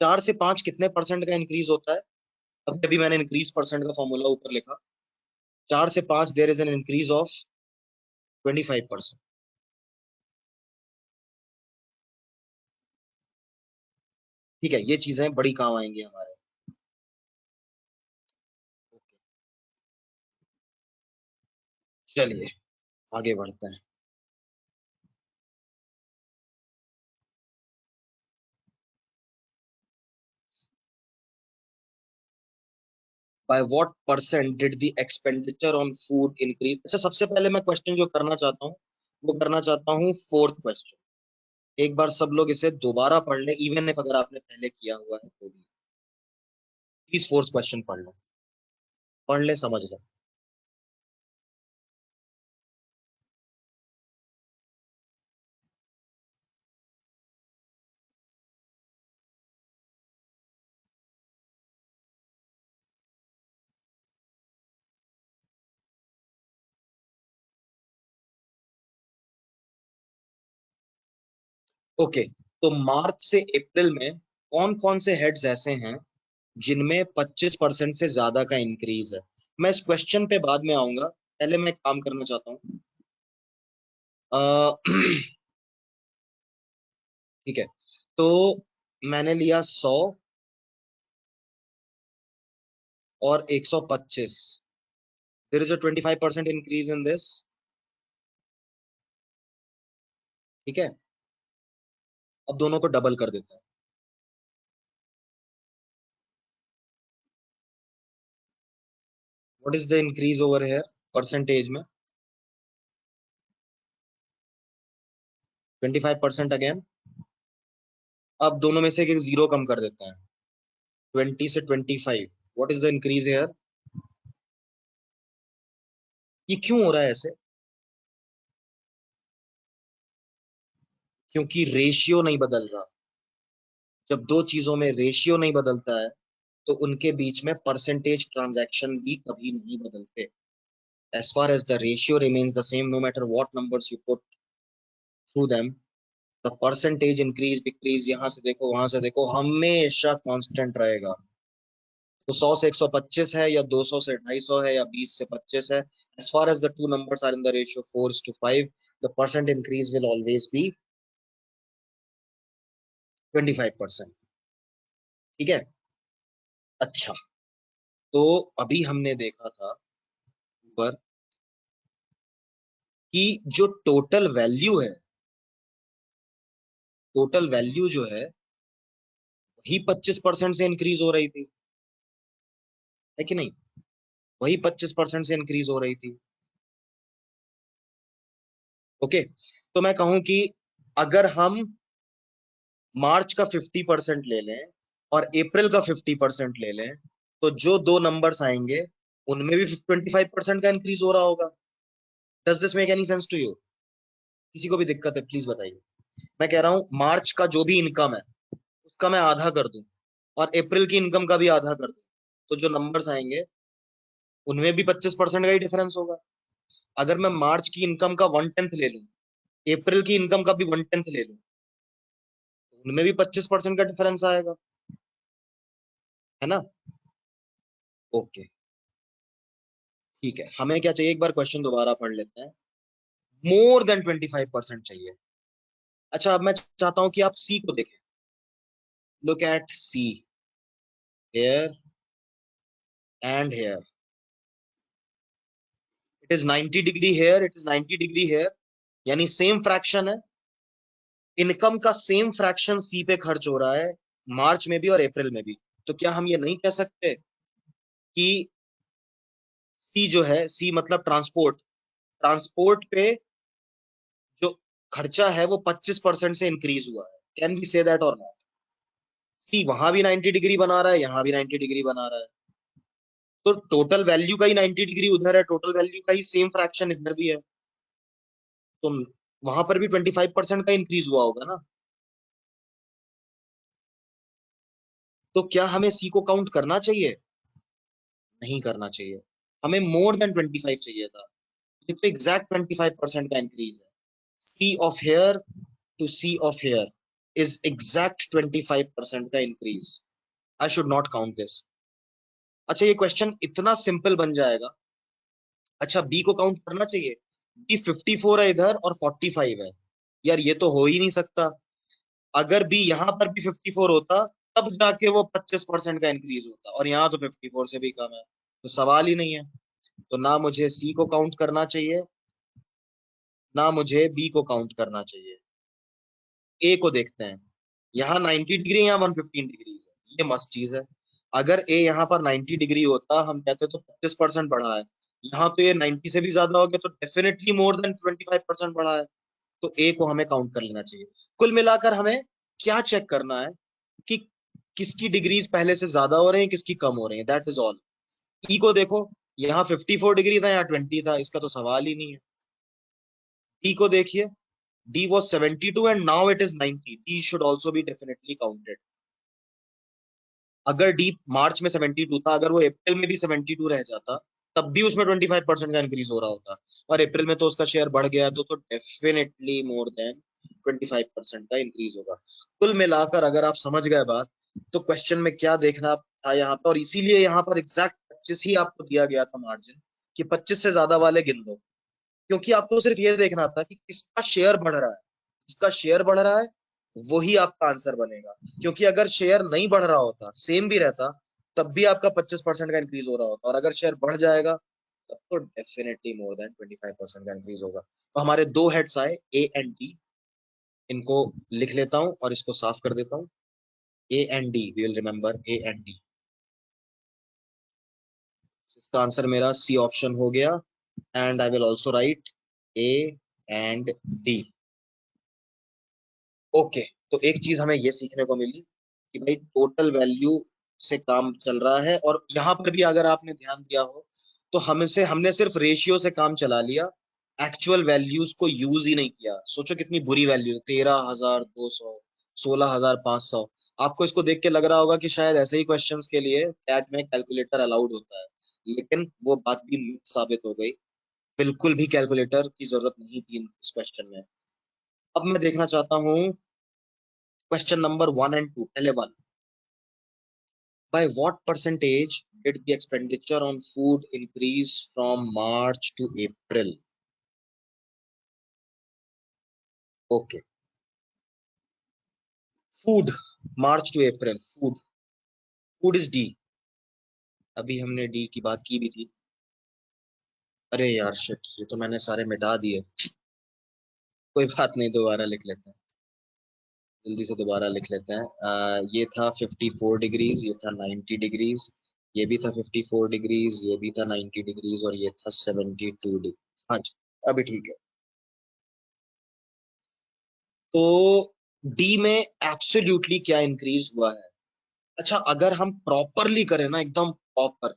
4 से 5 कितने परसेंट का इंक्रीज होता है? अभी अभी मैंने इंक्रीज परसेंट का फॉर्मूला ऊपर लिखा। 4 से 5 there is an increase of 25%। ठीक है, ये चीजें बड़ी काम आएंगी हमारे। चलिए आगे बढ़ते हैं। by what percent did the expenditure on food increase? अच्छा, सबसे पहले मैं क्वेश्चन जो करना चाहता हूँ वो करना चाहता हूँ फोर्थ क्वेश्चन। एक बार सब लोग इसे दोबारा पढ़ ले, इवन इफ अगर आपने पहले किया हुआ है तो भी प्लीज फोर्थ क्वेश्चन पढ़ लो, पढ़ ले, समझ ले। ओके, तो मार्च से अप्रैल में कौन कौन से हेड्स ऐसे हैं जिनमें 25% से ज्यादा का इंक्रीज है? मैं इस क्वेश्चन पे बाद में आऊंगा, पहले मैं एक काम करना चाहता हूँ। ठीक है, तो मैंने लिया 100 और 125। There is a 25% increase in this. ठीक है, अब दोनों को डबल कर देते हैं। What is the increase over here percentage में? 25% अगेन। अब दोनों में से एक जीरो कम कर देते हैं, 20 से 25। What is the increase here? ये क्यों हो रहा है ऐसे? क्योंकि रेशियो नहीं बदल रहा। जब दो चीजों में रेशियो नहीं बदलता है तो उनके बीच में परसेंटेज ट्रांजैक्शन भी कभी नहीं बदलते. As far as the ratio remains the same, no matter what numbers you put through them, the percentage increase decrease, यहां से देखो वहां से देखो, हमेशा कांस्टेंट रहेगा. तो 100 से 125 है या 200 से 250 है या 20 से 25 है, as far as the two numbers are in the ratio 4:5, the percent increase will always be 25%. ठीक है. अच्छा, तो अभी हमने देखा था ऊपर कि जो टोटल वैल्यू है, टोटल वैल्यू जो है वही 25% से इंक्रीज हो रही थी, है कि नहीं? वही 25% से इंक्रीज हो रही थी. ओके, तो मैं कहूं कि अगर हम मार्च का 50% ले लें और अप्रैल का 50% ले लें, तो जो दो नंबर्स आएंगे उनमें भी 25% का इंक्रीज हो रहा होगा. Does this make any sense to you? किसी को भी दिक्कत है प्लीज बताइए. मैं कह रहा हूं मार्च का जो भी इनकम है उसका मैं आधा कर दूं और अप्रैल की इनकम का भी आधा कर दूं, तो जो नंबर्स आएंगे उनमें भी 25% का ही डिफरेंस होगा. अगर मैं मार्च की इनकम का 1/10 ले लूं, अप्रैल की इनकम का भी 1/10 ले लूं, तो उनमें भी 25% का डिफरेंस आएगा, है ना? ओके, ठीक है. हमें क्या चाहिए, एक बार क्वेश्चन दोबारा पढ़ लेते हैं. मोर देन 25% चाहिए. अच्छा, अब मैं चाहता हूं कि आप सी को देखें. Look at C, here and here. It is 90 degree here, it is 90 degree here, यानी सेम फ्रैक्शन है. इनकम का सेम फ्रैक्शन सी पे खर्च हो रहा है मार्च में भी और अप्रैल में भी. तो क्या हम ये नहीं कह सकते कि सी जो है, सी मतलब ट्रांसपोर्ट, ट्रांसपोर्ट पे जो खर्चा है वो 25% से इंक्रीज हुआ है? कैन वी से दैट और नॉट? सी वहां भी 90 डिग्री बना रहा है, यहां भी 90 डिग्री बना रहा है, तो टोटल वैल्यू का ही 90 डिग्री उधर है, टोटल वैल्यू का ही सेम फ्रैक्शन इधर भी है, तो वहां पर भी 25% का इंक्रीज हुआ होगा ना. तो क्या हमें सी को काउंट करना चाहिए? नहीं करना चाहिए. हमें मोर देन 25 चाहिए था. ये तो एग्जैक्ट 25% का इंक्रीज है. C of here to C of here is exact 25% का increase. I should not count this. अच्छा, ये क्वेश्चन इतना सिंपल बन जाएगा. अच्छा, बी को काउंट करना चाहिए. बी 54 है इधर और 45 है. यार ये तो हो ही नहीं सकता. अगर बी यहां पर भी 54 होता तब जाके वो 25% का इंक्रीज होता, और यहाँ तो 54 से भी कम है, तो सवाल ही नहीं है. तो ना मुझे सी को काउंट करना चाहिए, ना मुझे बी को काउंट करना चाहिए. ए को देखते हैं. यहाँ 90 डिग्री, यहाँ 115 डिग्री है, ये मस्त चीज है. अगर ए यहाँ पर 90 डिग्री होता, हम कहते तो 25% बढ़ा है, यहाँ तो ये 90 से भी ज्यादा हो गया, तो डेफिनेटली मोर देन 25% बढ़ा है, तो ए को हमें काउंट कर लेना चाहिए. कुल मिलाकर हमें क्या चेक करना है कि किसकी डिग्रीज पहले से ज्यादा हो रहे हैं, किसकी कम हो रही है, दैट इज ऑल. ई को देखो, यहाँ 54 डिग्री था, यहाँ 20 था, इसका तो सवाल ही नहीं है. डी को देखिए, D was 72 and now it is 90. D should also be definitely counted. अगर D मार्च में 72 था, अगर वो अप्रैल में भी 72 रह जाता, तब भी उसमें 25% का इंक्रीज हो रहा होता, और अप्रैल में तो उसका शेयर बढ़ गया, तो डेफिनेटली मोर देन 25% का इंक्रीज होगा. कुल मिलाकर अगर आप समझ गए बात, तो क्वेश्चन में क्या देखना था यहाँ पर, और इसीलिए यहाँ पर एग्जैक्ट 25 ही आपको दिया गया था मार्जिन, कि 25 से ज्यादा वाले गिन दो, क्योंकि आपको सिर्फ ये देखना था कि किसका शेयर बढ़ रहा है. जिसका शेयर बढ़ रहा है वही आपका आंसर बनेगा, क्योंकि अगर शेयर नहीं बढ़ रहा होता, सेम भी रहता, तब भी आपका 25% का इंक्रीज हो रहा होता, और अगर शेयर बढ़ जाएगा तब तो डेफिनेटली मोर देन 25% का इंक्रीज होगा. तो हमारे दो हेड्स आए, ए एंड डी. इनको लिख लेता हूं और इसको साफ कर देता हूं. A and D, we will remember A and D. इसका आंसर मेरा सी ऑप्शन हो गया, and I will also write A and D. Okay, तो एक चीज हमें ये सीखने को मिली कि भाई टोटल वैल्यू से काम चल रहा है, और यहां पर भी अगर आपने ध्यान दिया हो तो हमने सिर्फ रेशियो से काम चला लिया, एक्चुअल वैल्यूज को यूज ही नहीं किया. सोचो कितनी बुरी वैल्यू, 13,200, 16,500. आपको इसको देख के लग रहा होगा कि शायद ऐसे ही क्वेश्चंस के लिए कैट में कैलकुलेटर अलाउड होता है, लेकिन वो बात भी मिथ साबित हो गई। बिल्कुल भी कैलकुलेटर की जरूरत नहीं थी इस क्वेश्चन में। अब मैं देखना चाहता हूँ क्वेश्चन नंबर 1 और 2। पहले 1, by what percentage did the expenditure on food increase from March to April? Okay, food, March to April, food is D। अभी हमने डी की बात की भी थी। अरे यार शिट, ये तो मैंने सारे मिटा दिए। कोई बात नहीं, दोबारा लिख लेते हैं, जल्दी से दोबारा लिख लेते हैं। ये था 54 डिग्रीज, ये था 90 डिग्रीज, ये भी था 54 डिग्रीज, ये भी था 90 डिग्रीज, और ये था 72 डिग्री। हाँ जी, अभी ठीक है। तो डी में एब्सोल्युटली क्या इंक्रीज हुआ है? अच्छा, अगर हम प्रॉपरली करें ना, एकदम प्रॉपर,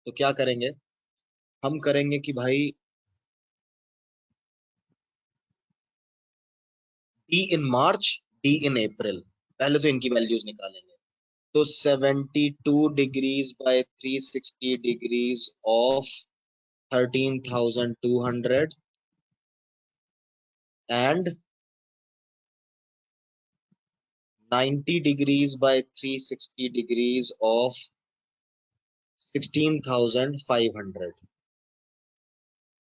तो क्या करेंगे? हम करेंगे कि भाई डी इन मार्च, डी इन अप्रैल, पहले तो इनकी वैल्यूज निकालेंगे। तो 72 degrees by 360 degrees of 13,200 and 90 degrees by 360 degrees of 16,500।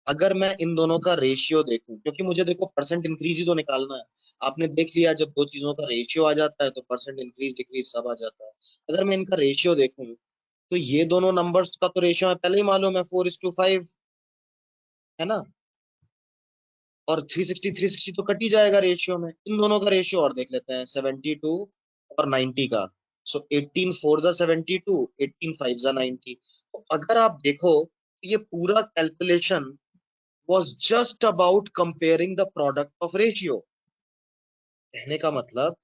अगर मैं इन दोनों का रेशियो देखूं, क्योंकि मुझे देखो परसेंट इंक्रीज ही तो निकालना है। आपने देख लिया, जब दो चीजों का रेशियो आ जाता है तो परसेंट इंक्रीज डिक्रीज सब आ जाता है। अगर मैं इनका रेशियो देखूं, तो ये दोनों नंबर्स का तो रेशियो है पहले ही मालूम है, 4:5 है ना, और 360 तो कट ही जाएगा रेशियो में। इन दोनों का रेशियो और देख लेते हैं, 72 और 90 का। सो 18 4 जा 72, 18 5 जा 90। तो अगर आप देखो, ये पूरा calculation was just about comparing the product of ratio। कहने का मतलब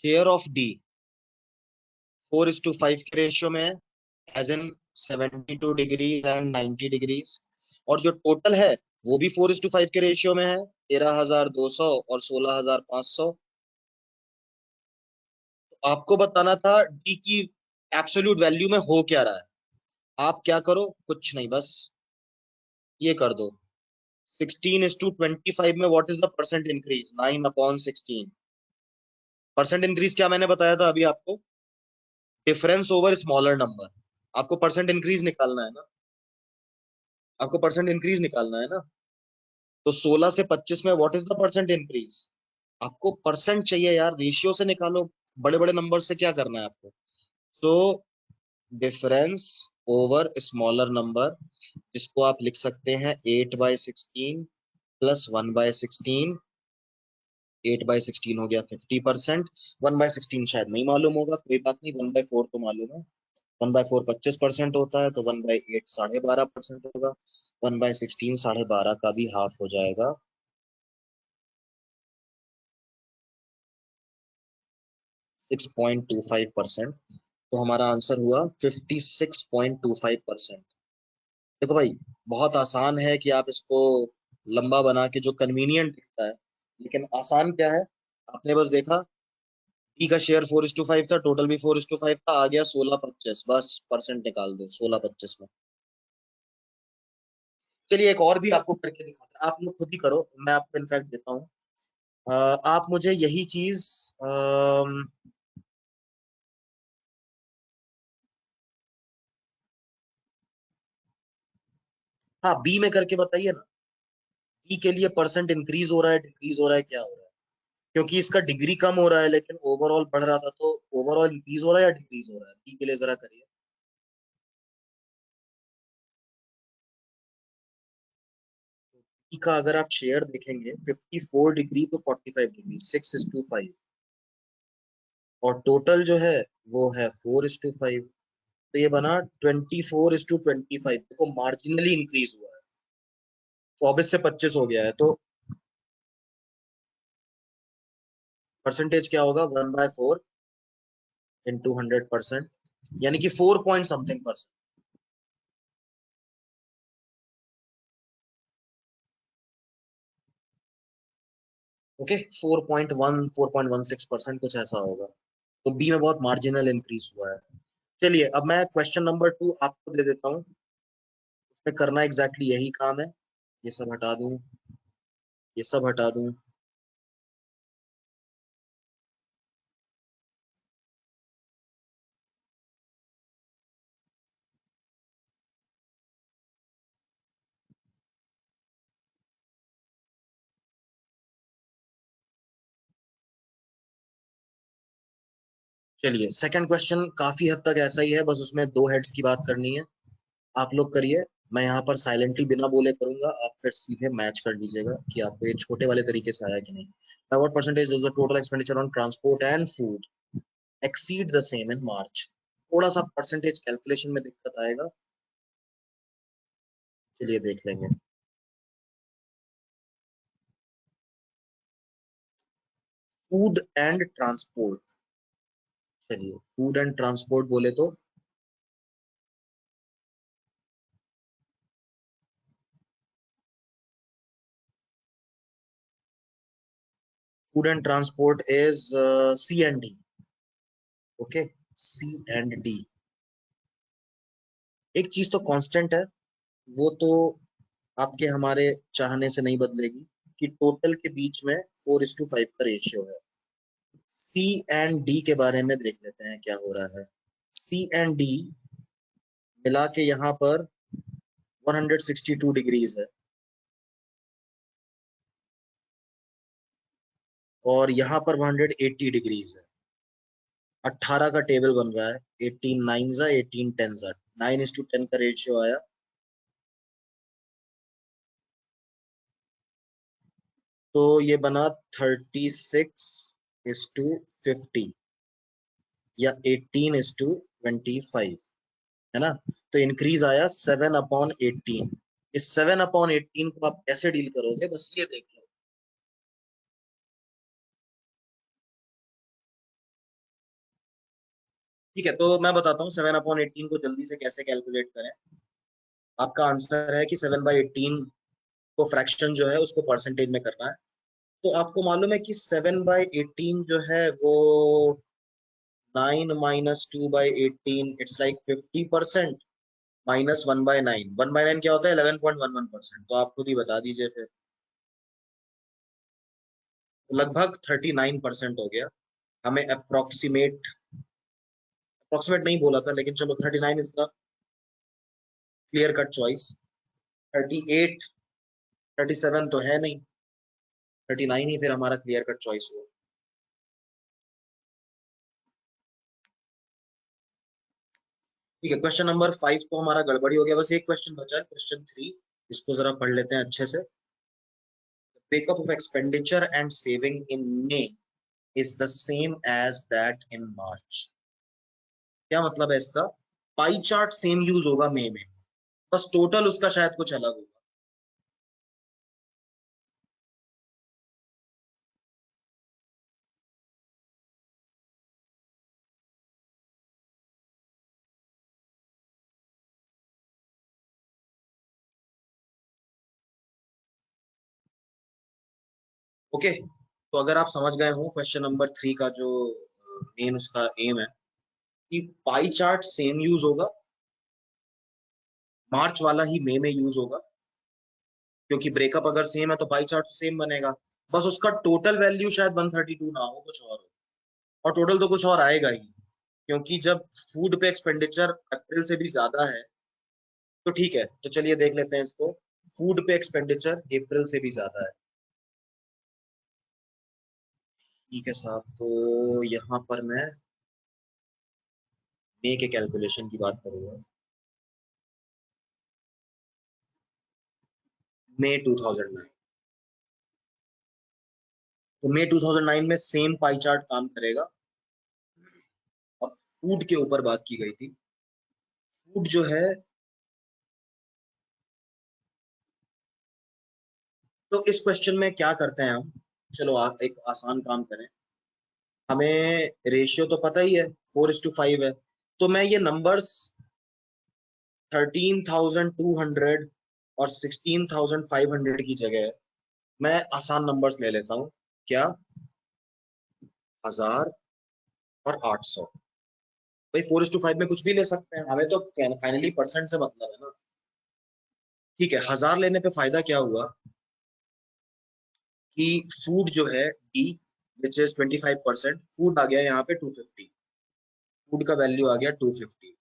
शेयर ऑफ डी 4:5 के रेशियो में है, as in 72 degrees and 90 degrees, और जो टोटल है वो भी 4:5 के रेशियो में है, 13,200 और 16,500। तो आपको बताना था डी की एब्सोल्यूट वैल्यू में हो क्या रहा है। आप क्या करो, कुछ नहीं, बस ये कर दो, 16:25 में what is the percent increase, 9/16। Percent increase क्या मैंने बताया था अभी आपको? Difference over smaller number. आपको परसेंट इंक्रीज निकालना है ना, आपको परसेंट इंक्रीज निकालना है ना। तो 16 से 25 में what is the percent increase? आपको परसेंट चाहिए यार, रेशियो से निकालो, बड़े बड़े नंबर से क्या करना है आपको। So difference over smaller number, जिसको आप लिख सकते हैं 8/16 प्लस 1/16। 8/16 हो गया 50%। 1/16 शायद नहीं मालूम होगा, कोई बात नहीं, 1/4 तो मालूम है। 1/4 25% होता है, तो 1/8 12.5% होगा। 1/16 12.5 का भी हाफ हो जाएगा, 6.25%। तो हमारा आंसर हुआ 56.25%। देखो भाई, बहुत आसान है कि आप इसको लंबा बना के, जो कन्वीनियंट दिखता है, लेकिन आसान क्या है, आपने बस देखा टी का शेयर 4:5 था, टोटल भी 4:5 था, आ गया 16/25, बस परसेंट निकाल दो 16/25 में। चलिए एक और भी आपको करके दिखाता हूं, आप लोग खुद ही करो, मैं आपको इनफैक्ट देता हूँ। आप मुझे यही चीज, अम, हाँ बी में करके बताइए ना, बी के लिए परसेंट इंक्रीज हो रहा है, डिक्रीज हो रहा है, क्या हो रहा है? क्योंकि इसका डिग्री कम हो रहा है लेकिन ओवरऑल बढ़ रहा था, तो ओवरऑल इंक्रीज हो रहा है या डिक्रीज हो रहा है? बी के लिए जरा करिए। बी का अगर आप शेयर देखेंगे, 54 डिग्री तो 45 डिग्री, 6:5, और टोटल जो है वो है 4:5। तो ये बना 24:25। देखो मार्जिनली इंक्रीज हुआ है, 24 से 25 हो गया है, तो परसेंटेज क्या होगा, 1/4 इंटू 100%, यानी कि 4 पॉइंट समथिंग परसेंट। ओके 4.1 4.16% कुछ ऐसा होगा। तो बी में बहुत मार्जिनल इंक्रीज हुआ है। चलिए अब मैं क्वेश्चन नंबर 2 आपको दे देता हूँ, उसमें करना एग्जैक्टली यही काम है। ये सब हटा दूं, ये सब हटा दूं। चलिए सेकंड क्वेश्चन काफी हद तक ऐसा ही है, बस उसमें दो हेड्स की बात करनी है। आप लोग करिए, मैं यहाँ पर साइलेंटली बिना बोले करूंगा, आप फिर सीधे मैच कर लीजिएगा कि आपको ये छोटे वाले तरीके से आया कि नहीं। Now what percentage does the total expenditure on transport and food exceed the same in March? थोड़ा सा परसेंटेज कैलकुलेशन में दिक्कत आएगा, चलिए देख लेंगे। फूड एंड ट्रांसपोर्ट, चलिए फूड एंड ट्रांसपोर्ट बोले तो food and transport is C and D. Okay, C and D. एक चीज तो कांस्टेंट है, वो तो आपके हमारे चाहने से नहीं बदलेगी, कि टोटल के बीच में 4:5 का रेशियो है। सी एंड डी के बारे में देख लेते हैं क्या हो रहा है। सी एंड डी मिला के यहाँ पर 162 डिग्रीज है, और यहाँ पर 180 डिग्रीज है। 18 का टेबल बन रहा है, 18 9 जा 18 10 जा 9:10 का रेशियो आया। तो ये बना 36:50 या 18:25, है ना। तो इंक्रीज आया 7/18। इस 7/18 को आप कैसे डील करोगे, बस ये देख लो। ठीक है, तो मैं बताता हूँ 7/18 को जल्दी से कैसे कैलकुलेट करें। आपका आंसर है कि 7/18 को फ्रैक्शन जो है उसको परसेंटेज में करना है। तो आपको मालूम है कि 7/18 जो है वो 9 - 2/18, इट्स लाइक 50%, माइनस 1/9। 1/9 क्या होता है? 11.11%। तो आप खुद ही बता दीजिए फिर। लगभग 39% हो गया। हमें अप्रोक्सीमेट नहीं बोला था, लेकिन चलो 39 is the clear cut choice. 38 37 तो है नहीं, 39 ही फिर हमारा क्लियर कट चॉइस हुआ। ठीक है, क्वेश्चन नंबर 5 तो हमारा गड़बड़ी हो गया, बस एक क्वेश्चन बचा है, क्वेश्चन 3। इसको जरा पढ़ लेते हैं अच्छे से। Breakup of expenditure and saving in May is the same as that in March. क्या मतलब है इसका? पाई चार्ट सेम यूज होगा मई में, बस टोटल उसका शायद कुछ अलग होगा। ओके, तो अगर आप समझ गए हो क्वेश्चन नंबर 3 का जो मेन उसका एम है, कि पाई चार्ट सेम यूज होगा, मार्च वाला ही मई में यूज होगा, क्योंकि ब्रेकअप अगर सेम है तो पाई चार्ट सेम बनेगा। बस उसका टोटल वैल्यू शायद 132 ना हो, कुछ और हो। और टोटल तो कुछ और आएगा ही, क्योंकि जब फूड पे एक्सपेंडिचर अप्रैल से भी ज्यादा है तो ठीक है। तो चलिए देख लेते हैं इसको, फूड पे एक्सपेंडिचर अप्रैल से भी ज्यादा है। ठीक है साहब, तो यहाँ पर मैं मई के कैलकुलेशन की बात करूंगा। मई 2009, तो मई 2009 में सेम पाई चार्ट काम करेगा। अब फूड के ऊपर बात की गई थी। फूड जो है, तो इस क्वेश्चन में क्या करते हैं हम, चलो आप एक आसान काम करें। हमें रेशियो तो पता ही है, 4:5 है। तो मैं ये नंबर्स 13,200 और 16,500 की जगह मैं आसान नंबर्स ले लेता हूँ। क्या 1000 और 800। भाई 4:5 में कुछ भी ले सकते हैं, हमें तो फाइनली परसेंट से मतलब है ना। ठीक है, 1000 लेने पे फायदा क्या हुआ कि फूड जो है डी विच इज 25%, फूड आ गया यहाँ पे 250, फूड का वैल्यू आ गया 250।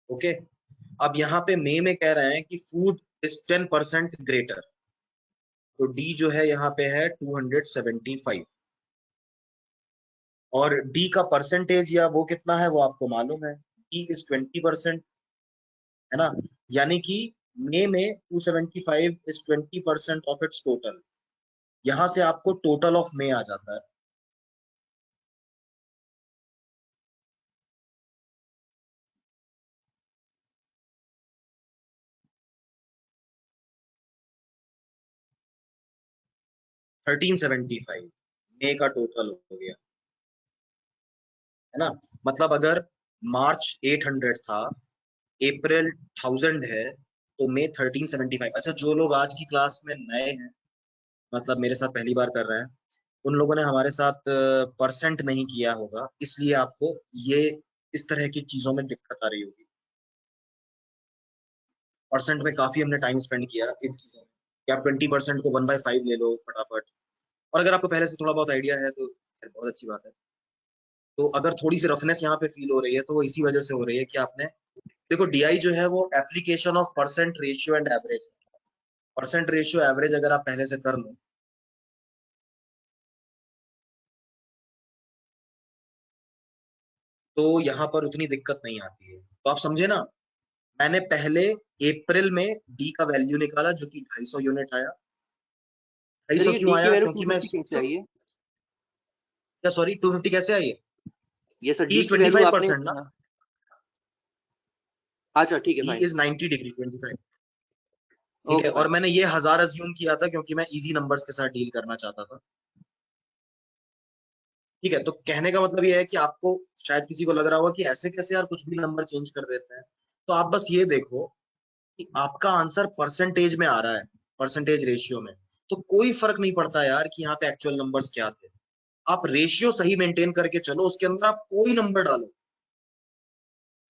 ओके, अब यहाँ पे मे में कह रहे हैं कि फूड इज 10% ग्रेटर, तो डी जो है यहाँ पे है 275, और डी का परसेंटेज या वो कितना है वो आपको मालूम है, डी इज 20%, है ना। यानी कि मे में 275 इज 20% ऑफ इट्स टोटल, यहां से आपको टोटल ऑफ मे आ जाता है। $1375 मे का टोटल हो गया, है ना। मतलब अगर मार्च 800 था, अप्रैल 1000 है, तो मई 1375। अच्छा, जो लोग आज की क्लास में नए हैं, मतलब मेरे साथ पहली बार कर रहे हैं, उन लोगों ने हमारे साथ परसेंट नहीं किया होगा, इसलिए आपको ये इस तरह की चीजों में दिक्कत आ रही होगी। परसेंट में काफी हमने टाइम स्पेंड किया इन चीजों में, कि आप 20% को 1/5 ले लो फटाफट, और अगर आपको पहले से थोड़ा बहुत आइडिया है तो फिर बहुत अच्छी बात है। तो अगर थोड़ी सी रफनेस यहाँ पे फील हो रही है तो वो इसी वजह से हो रही है कि आपने, देखो डीआई जो है वो application of percent ratio and average, percent ratio average अगर आप पहले से कर लो तो यहाँ पर उतनी दिक्कत नहीं आती है। तो आप समझे ना, मैंने पहले अप्रैल में डी का वैल्यू निकाला जो कि 250 यूनिट आया। सर 250 ये क्यों डी की आया? वैल्यू क्योंकि मैं 250 कैसे आई है? क्या, सॉरी 250 कैसे आई? ये सर डी डी इज की वैल्यू आपने 25% ना, अच्छा ठीक है डी फाइन। इज 90 डिग्री 25, ठीक है। ओके और फाइन। मैंने ये 1000 अज्यूम किया था क्योंकि मैं इजी नंबर्स के साथ डील करना चाहता था। ठीक है, तो कहने का मतलब ये है कि आपको शायद किसी को लग रहा होगा कि ऐसे कैसे यार कुछ भी नंबर चेंज कर देते हैं, तो आप बस ये देखो कि आपका आंसर परसेंटेज में आ रहा है, परसेंटेज रेशियो में, तो कोई फर्क नहीं पड़ता यार कि यहाँ पे एक्चुअल नंबर्स क्या थे। आप रेशियो सही मेंटेन करके चलो, उसके अंदर आप कोई नंबर डालो,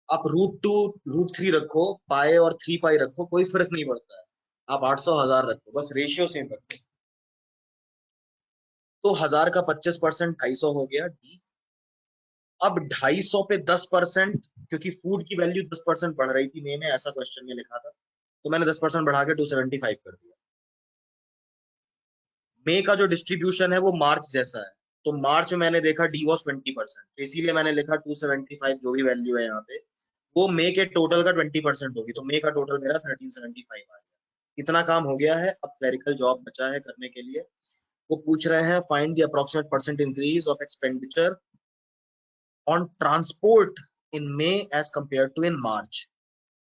आप √2 √3 रखो, पाए और 3 पाई रखो, कोई फर्क नहीं पड़ता है। आप 800 1000 रखो, बस रेशियो सेम रखो। तो 1000 का 25% 250 हो गया डी। अब 250 पे 10%, क्योंकि फूड की वैल्यू 10% बढ़ रही थी, मैंने ऐसा क्वेश्चन में लिखा था, तो मैंने 10% बढ़ा के 275 कर दिया। मे का जो डिस्ट्रीब्यूशन है वो मार्च जैसा है, तो मार्च में मैंने देखा डी वॉज 20%, तो इसीलिए मैंने लिखा 275 जो भी वैल्यू है यहाँ पे वो मे के टोटल का 20% होगी, तो मे का टोटल मेरा 1375 आ गया। इतना काम हो गया है, अब क्लरिकल जॉब बचा है करने के लिए। वो पूछ रहे हैं find the approximate percent increase of expenditure on transport in May as compare to in March.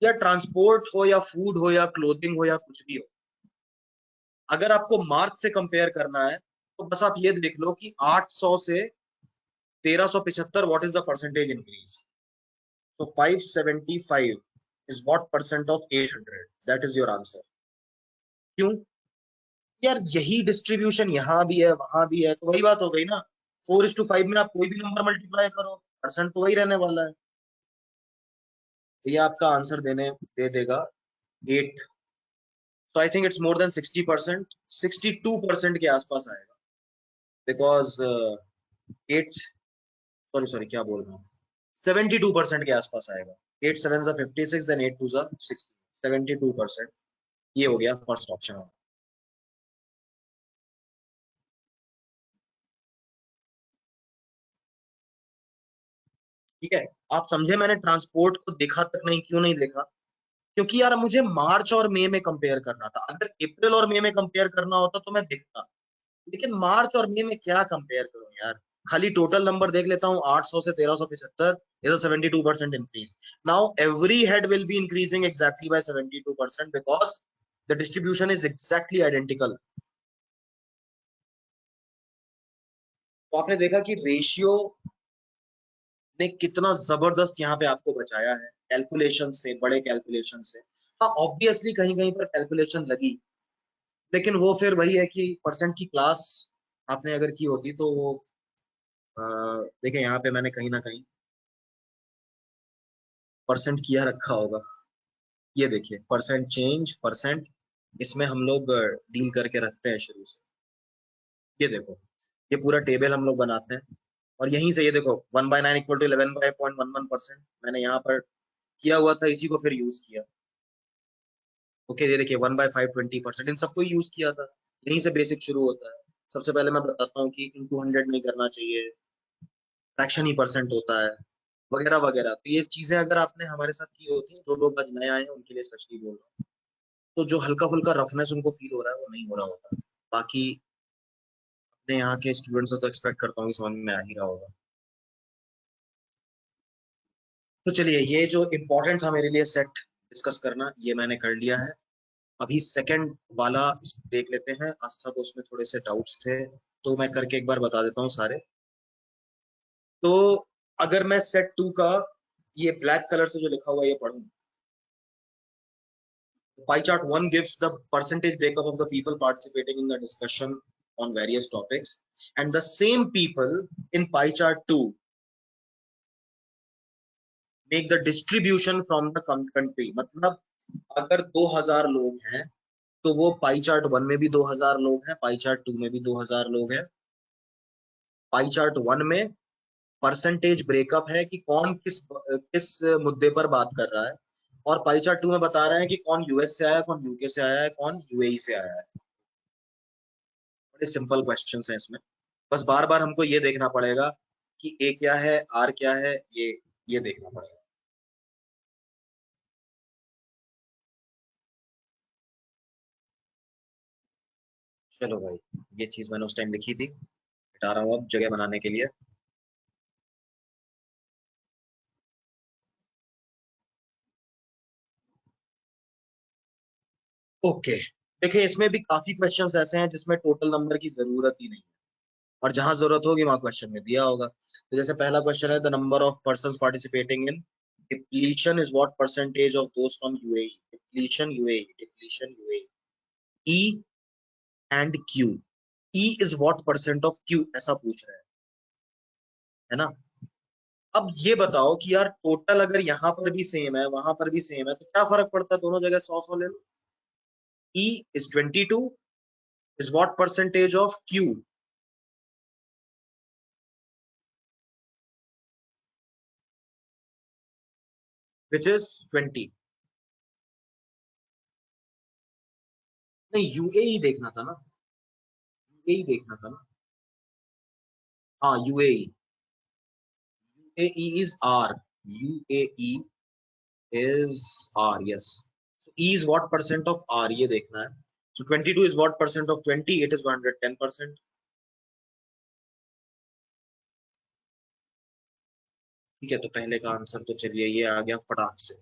या ट्रांसपोर्ट हो या फूड हो या क्लोथिंग हो या कुछ भी हो, अगर आपको मार्च से कंपेयर करना है तो बस आप ये देख लो कि 800 से 1375 what is the percentage increase. So 575 is what percent of 800? That is your answer. क्यों यार, यही डिस्ट्रीब्यूशन यहाँ भी है वहां भी है, तो वही बात हो गई ना। 4:5 में आप कोई भी नंबर मल्टीप्लाई करो, परसेंट तो वही रहने वाला है। तो ये आपका आंसर दे देगा 8। So I think it's more than 60%, 62% के आसपास आएगा, बिकॉज 8, सॉरी क्या बोल रहा हूँ, 72% के आसपास आएगा। 8 7 56, then 8 2 60, 72%। ये हो गया फर्स्ट ऑप्शन। ठीक है, आप समझे मैंने ट्रांसपोर्ट को देखा तक नहीं, क्यों नहीं देखा? क्योंकि यार मुझे मार्च और मई में कंपेयर करना था, अगर अप्रैल और मई में कंपेयर करना होता तो मैं देखता, लेकिन मार्च और मई में क्या कंपेयर करूं यार। खाली टोटल नंबर देख लेता हूँ, 800 से 1375 is a 72% increase. Now every head will be increasing exactly by 72% because the distribution is exactly identical. तो आपने देखा कि रेशियो ने कितना जबरदस्त यहाँ पे आपको बचाया है कैलकुलेशन से, बड़े कैलकुलेशन से। हाँ ऑब्वियसली कहीं कहीं पर कैलकुलेशन लगी, लेकिन वो फिर वही है कि परसेंट की क्लास आपने अगर की होती तो वो देखिए यहाँ पे मैंने कहीं ना कहीं परसेंट किया रखा होगा। ये देखिए परसेंट चेंज परसेंट, इसमें हम लोग डील करके रखते हैं शुरू से। ये देखो ये पूरा टेबल हम लोग बनाते हैं और यहीं से ये देखो 1/9 इक्वल टू 11/0.11%, मैंने यहाँ पर किया हुआ था, इसी को फिर यूज किया। ओके ये देखिए 1/5 20%, इन सबको ही यूज किया था। यहीं से बेसिक शुरू होता है। सबसे पहले मैं बताता हूँ कि इनटू 100 नहीं करना चाहिए, फ्रैक्शन ही परसेंट होता है, वगैरह वगैरह। तो ये चीजें अगर आपने हमारे साथ की होती हैं, जो लोग आज नए आए हैं उनके लिए स्पेशली बोल रहा हूँ, तो जो हल्का फुल्का रफनेस उनको फील हो रहा है वो नहीं हो रहा होता। बाकी अपने यहाँ के स्टूडेंट्स से तो एक्सपेक्ट करता हूँ कि समझ में आ ही रहा होगा। तो चलिए ये जो इम्पोर्टेंट था मेरे लिए सेट डिस्कस करना, ये मैंने कर लिया है। अभी सेकंड वाला देख लेते हैं। आस्था को उसमें थोड़े से डाउट्स थे तो मैं करके एक बार बता देता हूँ सारे। तो अगर मैं सेट 2 का ये ब्लैक कलर से जो लिखा हुआ है ये पढ़ूं, pie chart 1 gives the percentage breakup of the people participating in the discussion on various topics, and the same people in pie chart 2 make the distribution from the country। मतलब अगर 2000 लोग हैं तो वो पाई चार्ट 1 में भी 2000 लोग हैं, पाई चार्ट 2 में भी 2000 लोग हैं। पाई चार्ट 1 में परसेंटेज ब्रेकअप है कि कौन किस किस मुद्दे पर बात कर रहा है, और पाई चार्ट 2 में बता रहे हैं कि कौन यूएस से आया है, कौन यूके से आया है, कौन यूएई से आया है। बड़े सिंपल क्वेश्चंस हैं इसमें। बस बार बार हमको ये देखना पड़ेगा कि ए क्या है, आर क्या है, ये देखना पड़ेगा। चलो भाई, ये चीज मैंने उस टाइम लिखी थी, हटा रहा हूँ अब जगह बनाने के लिए। ओके देखिए इसमें भी काफी क्वेश्चंस ऐसे हैं जिसमें टोटल नंबर की जरूरत ही नहीं है, और जहां जरूरत होगी वहां क्वेश्चन में दिया होगा। तो जैसे पहला क्वेश्चन है, the number of persons participating in depletion is what percentage of those from UAE. Depletion UAE E and Q. E is what percent of Q, ऐसा पूछ रहे हैं, है ना। अब ये बताओ कि यार टोटल अगर यहाँ पर भी सेम है वहां पर भी सेम है तो क्या फर्क पड़ता है, दोनों जगह 100 ले लो। E is 22 is what percentage of Q, which is 20। नहीं यूएई देखना था ना, यूएई देखना था ना। हाँ UAE, UAE is R, UAE is R, yes. So E is what percent of R, ये देखना है। So 22 is what percent of 20, it is 110%। ठीक है, तो पहले का आंसर तो चलिए ये आ गया फटाक से।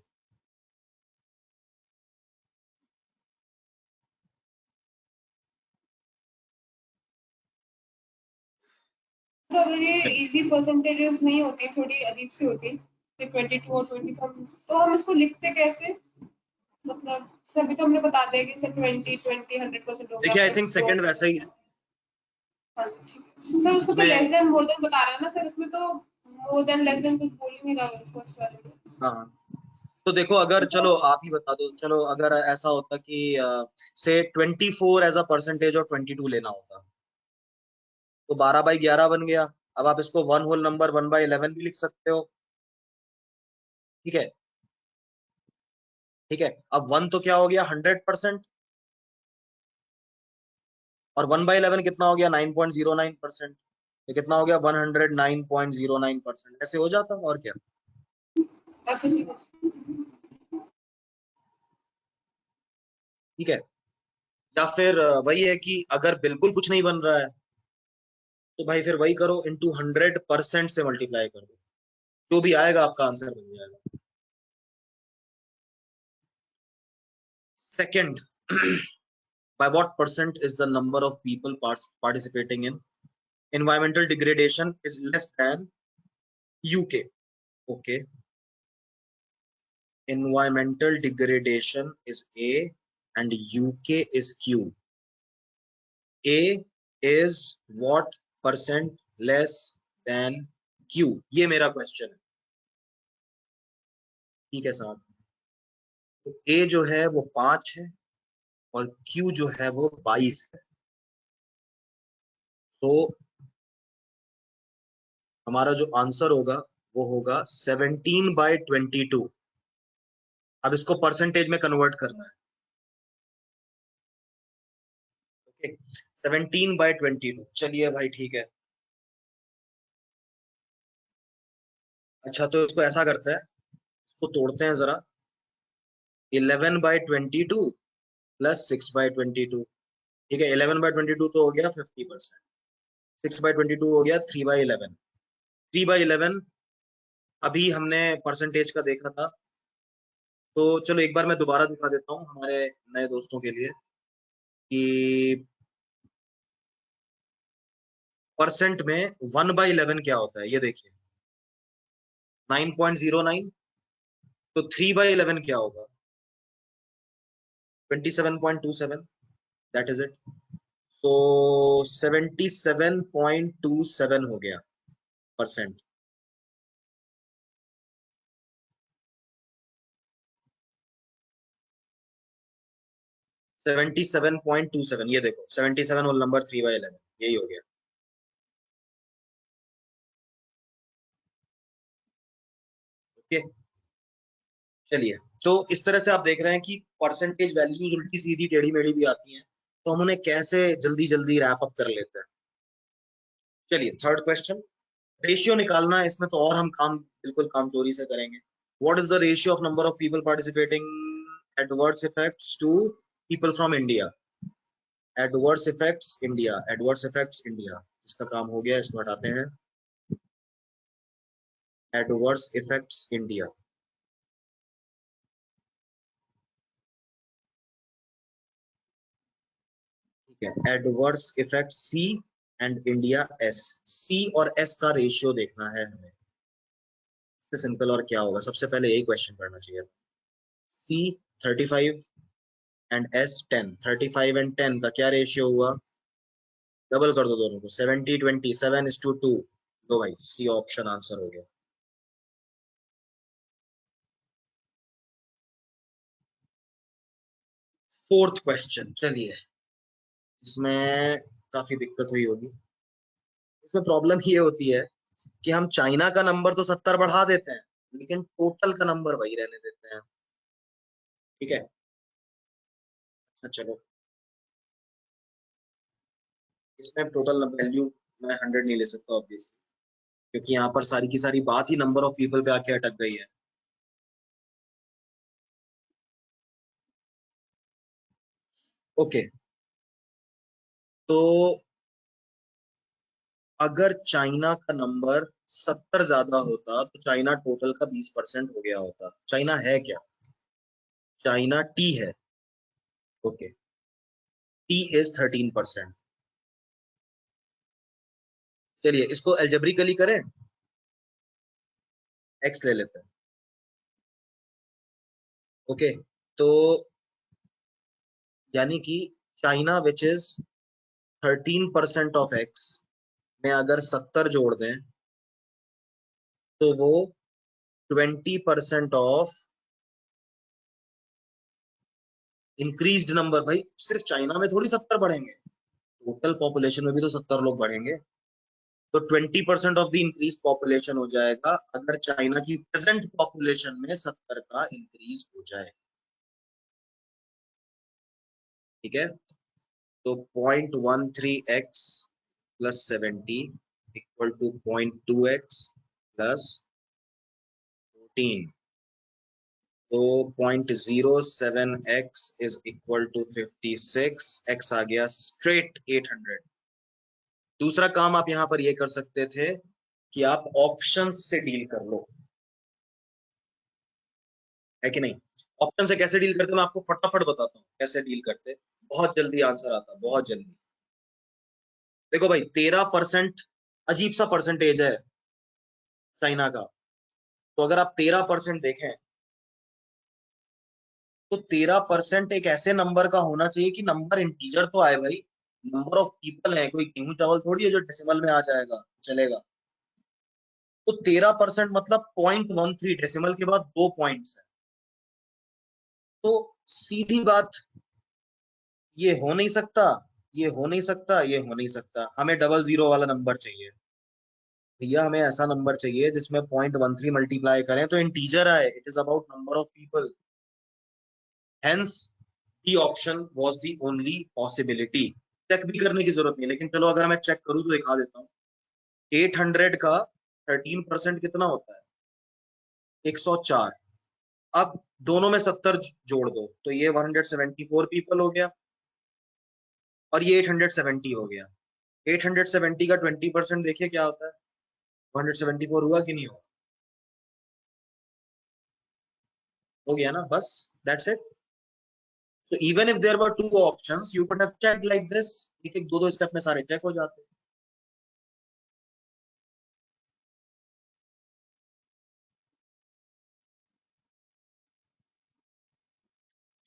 तो अगर ये इजी परसेंटेजेस नहीं होती, थोड़ी अजीब सी होती, 22 और 20, तो हम इसको लिखते कैसे? मतलब सभी तो हमने बता दिया कि सर 20 100% हो गया। देखिए आई थिंक सेकंड वैसा ही है। हाँ ठीक है सर, उसको तो लेस देन मोर देन बता रहा है ना सर, इसमें तो मोर देन लेस देन कुछ बोल ही नहीं रहा फर्स्ट वाले में। हाँ तो देखो अगर, चलो आप ही बता दो, चलो अगर ऐसा होता कि से 24 एज अ परसेंटेज और 22 लेना होता तो 12/11 बन गया। अब आप इसको वन होल नंबर 1/11 भी लिख सकते हो। ठीक है, ठीक है। अब वन तो क्या हो गया 100%, और 1/11 कितना हो गया 9.09%, तो कितना हो गया 109.09%, ऐसे हो जाता और क्या। अच्छा ठीक है। ठीक है, या फिर वही है कि अगर बिल्कुल कुछ नहीं बन रहा है तो भाई फिर वही करो, इंटू 100% से मल्टीप्लाई कर दो, जो भी आएगा आपका आंसर बन जाएगा। Second, by what percent is the number of people participating in environmental degradation is less than UK। okay, environmental degradation is A and UK is Q। A is what percent less than Q, ये मेरा question है, ठीक है साहब। तो A जो है वो 5 है और Q जो है वो 22 है। तो हमारा जो आंसर होगा वो होगा 17/22। अब इसको परसेंटेज में कन्वर्ट करना है। ओके, 17/22। चलिए भाई ठीक है। अच्छा तो इसको ऐसा करते हैं, इसको तोड़ते हैं जरा। 11/22 प्लस 6/22, ठीक है। 11/22 तो हो गया 50%, 6/22 हो गया 3/11। 3/11 अभी हमने परसेंटेज का देखा था, तो चलो एक बार मैं दोबारा दिखा देता हूँ हमारे नए दोस्तों के लिए कि परसेंट में 1/11 क्या होता है। ये देखिए 9.09, तो 3/11 क्या होगा, 27.27, दैट इज इट। तो 77.27 हो गया परसेंट। सेवेंटी 7.27, ये देखो 77 होल नंबर 3/11, यही हो गया। ओके चलिए, तो इस तरह से आप देख रहे हैं कि परसेंटेज वैल्यूज उल्टी सीधी टेढ़ी मेढ़ी भी आती हैं, तो हम उन्हें कैसे जल्दी जल्दी रैप अप कर लेते हैं। चलिए थर्ड क्वेश्चन, रेशियो निकालना है इसमें, तो और हम काम बिल्कुल कामचोरी से करेंगे। What is the ratio of number of people participating adverse effects to people from India. Adverse effects India, adverse effects India, इसका काम हो गया, इसको हटाते हैं। एडवर्स इफेक्ट्स इंडिया, ठीक है। Adverse effect C and India S. C और एस का रेशियो देखना है हमें, इससे सिंपल और क्या होगा। सबसे पहले यही क्वेश्चन करना चाहिए। सी 35 एंड एस 10। 35 एंड 10 का क्या रेशियो हुआ, डबल कर दो दोनों को, 70/20, 7:2। दो भाई, सी ऑप्शन आंसर हो गया। फोर्थ क्वेश्चन, चलिए इसमें काफी दिक्कत हुई होगी। इसमें प्रॉब्लम ये होती है कि हम चाइना का नंबर तो 70 बढ़ा देते हैं, लेकिन टोटल का नंबर वही रहने देते हैं, ठीक है। अच्छा चलो, इसमें टोटल वैल्यू मैं 100 नहीं ले सकता ऑब्वियसली, क्योंकि यहाँ पर सारी की सारी बात ही नंबर ऑफ पीपल पे आके अटक गई है। ओके, तो अगर चाइना का नंबर 70 ज्यादा होता तो चाइना टोटल का 20% हो गया होता। चाइना है क्या, चाइना टी है। Okay, T is 13%। चलिए इसको एल्जेब्रिकली करें, एक्स ले लेते हैं। ओके, तो यानी कि China which is 13% of x में अगर 70 जोड़ दें तो वो 20% ऑफ इंक्रीज्ड नंबर। भाई सिर्फ चाइना में थोड़ी 70 बढ़ेंगे, टोटल पॉपुलेशन में भी तो 70 लोग बढ़ेंगे। तो 20% ऑफ द इंक्रीज पॉपुलेशन हो जाएगा अगर चाइना की प्रेजेंट पॉपुलेशन में 70 का इंक्रीज हो जाए, ठीक है। तो 0.13x plus 70 equal to 0.2x plus 14। तो 0.07x is equal to 56, x आ गया स्ट्रेट 800। दूसरा काम आप यहां पर ये कर सकते थे कि आप ऑप्शंस से डील कर लो, है कि नहीं। ऑप्शन से कैसे डील करते मैं आपको फटाफट बताता हूँ कैसे डील करते, बहुत जल्दी आंसर आता, बहुत जल्दी। देखो भाई 13% अजीब सा परसेंटेज है चाइना का, तो अगर आप 13% देखें तो 13% एक ऐसे नंबर का होना चाहिए कि नंबर इंटीजर तो आए भाई, नंबर ऑफ पीपल है, कोई गेहूं चावल थोड़ी है जो डेसिमल में आ जाएगा चलेगा। तो 13% मतलब 0.13, डेसिमल के बाद 2 पॉइंट्स है। तो सीधी बात, ये हो नहीं सकता, ये हो नहीं सकता, ये हो नहीं सकता। हमें डबल जीरो वाला नंबर चाहिए भैया, हमें ऐसा नंबर चाहिए जिसमें 0.13 मल्टीप्लाई करें तो इंटीजर आए। It is about number of people, hence the option was the only possibility. Check भी करने की जरूरत नहीं, लेकिन चलो अगर मैं चेक करूं तो दिखा देता हूँ। 800 का 13% कितना होता है? 104। अब दोनों में 70 जोड़ दो तो ये 174 पीपल हो गया और ये 870 हो गया। 870 का 20% देखिए क्या होता है, 174 हुआ कि नहीं हुआ? हो गया ना, बस that's it. So even if there were two options, you could have checked like this. एक एक दो दो स्टेप में सारे चेक हो जाते।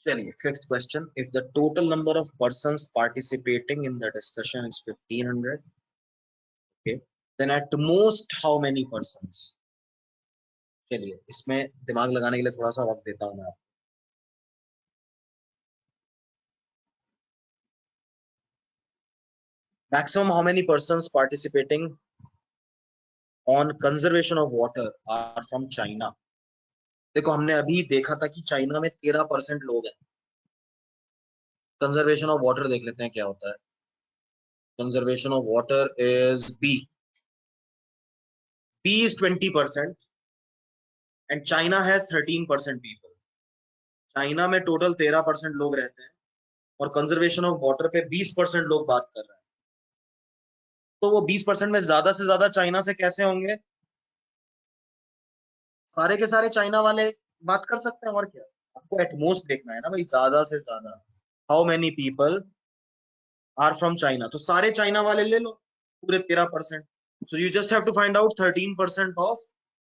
चलिए, fifth question, if the total number of persons participating in the discussion is 1500, okay, then at most how many persons? चलिए, इसमें दिमाग लगाने के लिए थोड़ा सा वक्त देता हूं मैं आपको। Maximum how many persons participating on conservation of water are from China? देखो, हमने अभी देखा था कि चाइना में 13% लोग हैं। कंजर्वेशन ऑफ वाटर देख लेते हैं क्या होता है। Conservation of water is B is 20% and China has 13% people. China में टोटल 13% लोग रहते हैं और कंजर्वेशन ऑफ वाटर पे 20% लोग बात कर रहे हैं। तो वो 20% में ज्यादा से ज्यादा चाइना से कैसे होंगे? सारे के सारे चाइना वाले बात कर सकते हैं, और क्या। आपको एटमोस्ट देखना है ना भाई, ज्यादा से ज्यादा how many people are from China. तो सारे चाइना वाले ले लो, पूरे 13%। So you just have to find out 13% of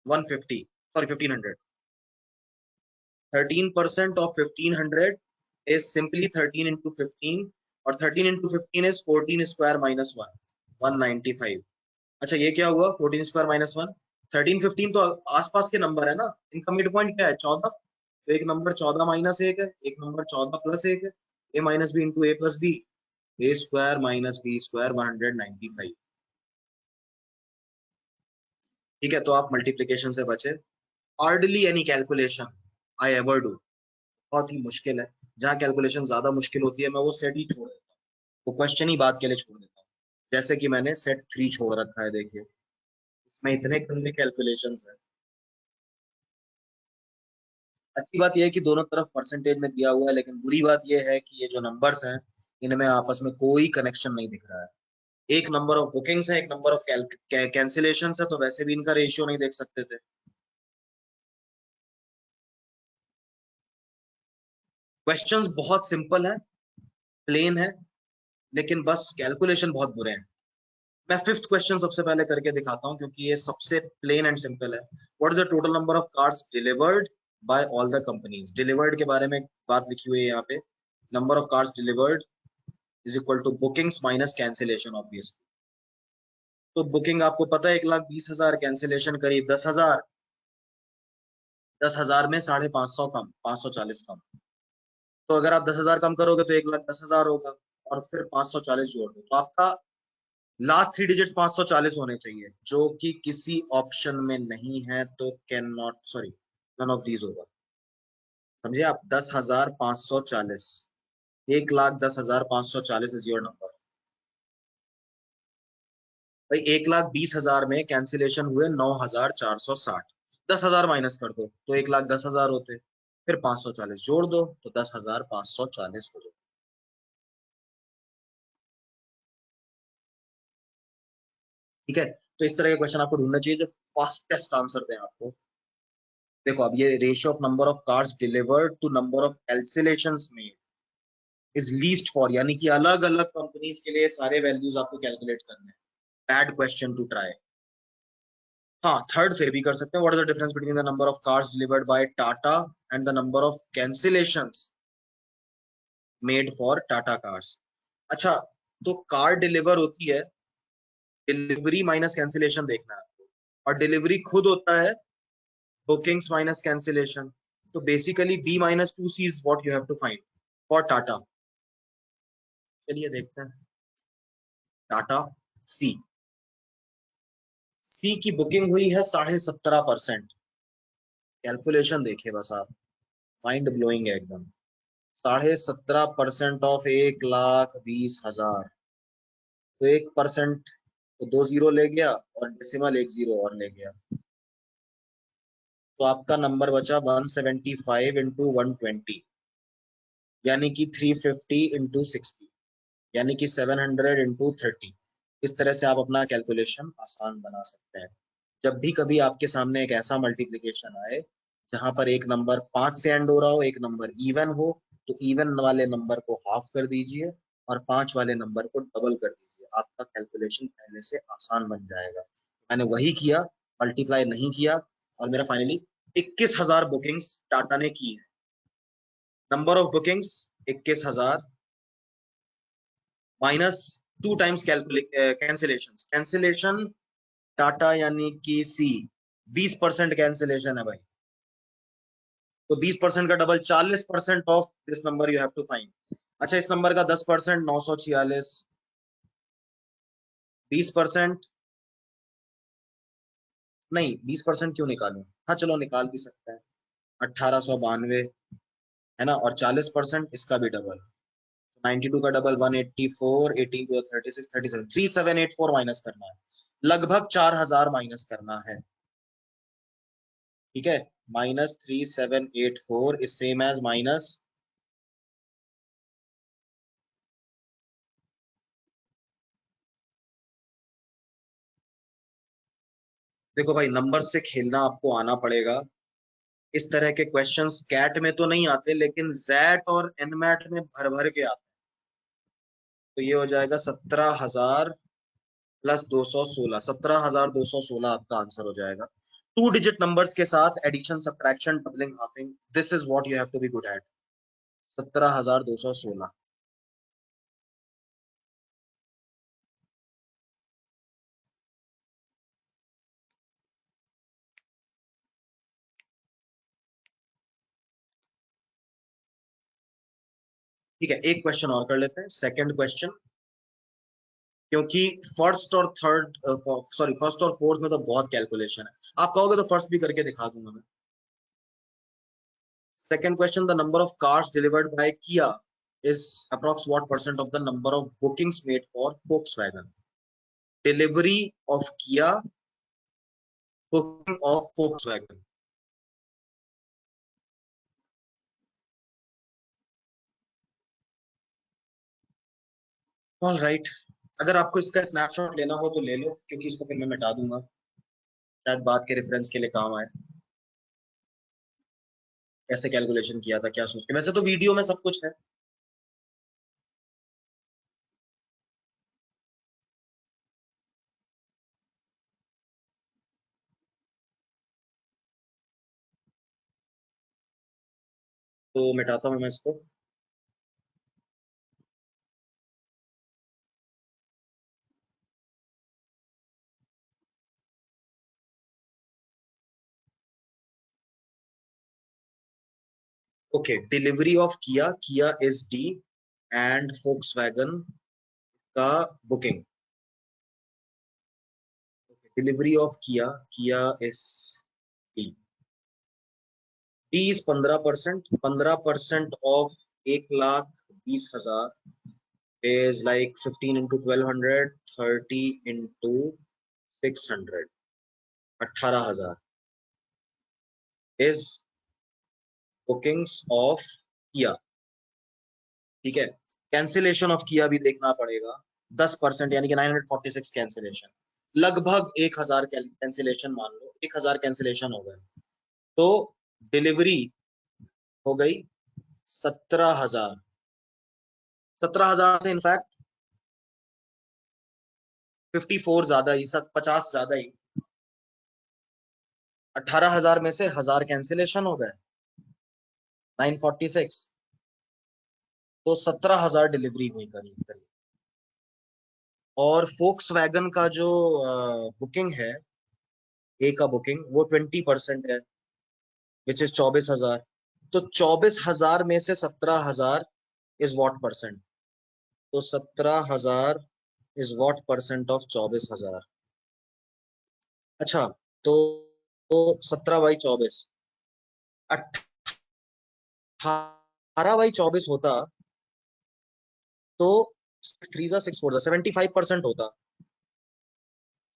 150, sorry 1500। 13% of 1500 is simply 13 into 15, और 13 into 15 is 14 square minus 1, 195। अच्छा, ये क्या हुआ? 14 square minus 1, 13 15 तो आसपास के नंबर है ना। इनका मिड पॉइंट क्या है? 14। तो एक नंबर 14 माइनस 1 है, एक नंबर 14 प्लस 1 है। ए माइनस बी इंटू ए प्लस बी, ए स्क्वायर माइनस बी स्क्वायर 195। ठीक है, तो आप मल्टीप्लीकेशन से बचे। Hardly any calculation I ever do, बहुत ही मुश्किल है। जहां कैलकुलेशन ज्यादा मुश्किल होती है मैं वो सेट ही छोड़ देता हूँ, वो क्वेश्चन ही बात के लिए छोड़ देता हूँ। जैसे कि मैंने सेट 3 छोड़ रखा है, देखिए इसमें इतने गंदे कैलकुलेशंस है। अच्छी बात यह है कि दोनों तरफ परसेंटेज में दिया हुआ है, लेकिन बुरी बात यह है कि ये जो नंबर्स हैं इनमें आपस में कोई कनेक्शन नहीं दिख रहा है। एक नंबर ऑफ बुकिंग्स है, एक नंबर ऑफ कैंसिलेशंस है, तो वैसे भी इनका रेशियो नहीं देख सकते थे। क्वेश्चंस बहुत सिंपल है, प्लेन है, लेकिन बस कैलकुलेशन बहुत बुरे हैं। मैं फिफ्थ क्वेश्चन सबसे पहले करके दिखाता हूं क्योंकि ये सबसे प्लेन एंड सिंपल है। What is the total number of cards delivered by all the companies? Delivered के बारे में बात लिखी हुई है यहाँ पे। Number of cards delivered is equal to bookings minus cancellation, obviously. तो बुकिंग आपको पता है 1,20,000, कैंसिलेशन करीब 10,000। 10,000 में 550 कम, 540 कम। तो अगर आप 10,000 कम करोगे तो 1,10,000 होगा, और फिर 540 जोड़ दो तो आपका लास्ट 3 डिजिट्स 540 होने चाहिए, जो कि किसी ऑप्शन में नहीं है। तो can not, sorry, none of these होगा। समझे आप? 10,540, 1,10,540 इज योर नंबर। भाई 1,20,000 में कैंसिलेशन हुए 9,460, 10,000 माइनस कर दो तो 1,10,000 होते, फिर 540 जोड़ दो तो 10,540 हो जाए। ठीक है, तो इस तरह के क्वेश्चन आपको ढूंढना चाहिए जो फास्टेस्ट आंसर दें आपको। देखो, अब ये ratio of number of cards delivered to number of cancellations made is least for, यानी कि अलग अलग कंपनीज के लिए सारे वैल्यूज आपको कैलकुलेट करने हैं। Bad question to try. हाँ, थर्ड फिर भी कर सकते हैं। What is the difference between the number of cards delivered by Tata and the number of cancellations made for Tata cars? अच्छा, तो कार डिलीवर होती है, डिलीवरी माइनस कैंसिलेशन देखना है आपको, और डिलीवरी खुद होता है बुकिंग्स माइनस कैंसिलेशन। तो basically B minus 2C is what you have to find for Tata. चलिए देखते हैं टाटा सी। सी की बुकिंग हुई है 17.5%। कैलकुलेशन देखिए बस आप, माइंड ब्लोइंग है एकदम। 17.5% ऑफ 1,20,000, तो 1% तो 2 जीरो ले गया और डेसिमल 1 जीरो और ले गया, तो आपका नंबर बचा 175 इंटू 120, यानी कि 350 इंटू 60, यानी कि 700 इंटू 30। इस तरह से आप अपना कैलकुलेशन आसान बना सकते हैं। जब भी कभी आपके सामने एक ऐसा मल्टीप्लिकेशन आए जहां पर एक नंबर 5 से एंड हो रहा हो, एक नंबर इवन हो, तो इवन वाले नंबर को हाफ कर दीजिए और 5 वाले नंबर को डबल कर दीजिए, आपका कैलकुलेशन पहले से आसान बन जाएगा। मैंने वही किया, मल्टीप्लाई नहीं किया, और मेरा फाइनली 21,000 बुकिंग्स टाटा ने की है। Number of bookings 21,000 minus 2 times cancellation Tata यानी कि सी 20% कैंसिलेशन है भाई, तो 20% का double 40% of this number you have to find. अच्छा, इस नंबर का 10% 946, 20% नहीं, 20% क्यों निकालूं, हाँ चलो निकाल भी सकते हैं, 1892 है ना, और 40% इसका भी डबल, 92 का डबल 184, 18 टू 36, 37, 3784 माइनस करना है, लगभग 4000 माइनस करना है। ठीक है, minus 3784 is same as minus, देखो भाई नंबर से खेलना आपको आना पड़ेगा। इस तरह के क्वेश्चंस कैट में तो नहीं आते, लेकिन जैट और एनमैट में भर भर के आते। तो ये हो जाएगा 17,000 प्लस 216, 17,216 आपका आंसर हो जाएगा। 2 डिजिट नंबर्स के साथ addition, subtraction, doubling, halving, this is what you have to be good at. 17,216। ठीक है, एक क्वेश्चन और कर लेते हैं, सेकंड क्वेश्चन, क्योंकि फर्स्ट और थर्ड सॉरी फर्स्ट और फोर्थ में तो बहुत कैलकुलेशन है, आप कहोगे तो फर्स्ट भी करके दिखा दूंगा मैं। Second question, the number of cars delivered by Kia is approx what percent of the number of bookings made for Volkswagen? Delivery of Kia, booking of Volkswagen. All right. अगर आपको इसका स्नैपशॉट लेना हो तो ले लो, क्योंकि इसको फिर मैं मिटा दूंगा, शायद बात के रेफरेंस के लिए काम आए, कैसे कैलकुलेशन किया था क्या सोच के। वैसे तो वीडियो में सब कुछ है। तो मिटाता हूं मैं इसको। ओके, डिलीवरी ऑफ किया, किया इज डी एंड Volkswagen का बुकिंग। डिलीवरी ऑफ किया, किया is D, D is 15%, 15% of 1,20,000 is like 15 into 1200, 30 into 600, 18,000 is bookings of किया। ठीक है, कैंसिलेशन ऑफ किया भी देखना पड़ेगा, 10% यानी कि 946 कैंसिलेशन, लगभग 1,000 कैंसिलेशन मान लो, 1,000 कैंसिलेशन हो गए, तो डिलीवरी हो गई 17,000। 17,000 से इनफैक्ट 54 ज्यादा ही, 50 ज्यादा ही, 18,000 में से 1,000 कैंसिलेशन हो गए, 946, तो 17,000 डिलीवरी हुई करीब करीब। और फोक्सवैगन का जो बुकिंग है, ए का बुकिंग, वो 20% है, विच इज 24,000। तो 24,000 में से 17,000 इज व्हाट परसेंट? तो 17,000 इज व्हाट परसेंट ऑफ 24,000? अच्छा, तो 17/24, 18/24 होता तो 6 3 6 4 75% होता।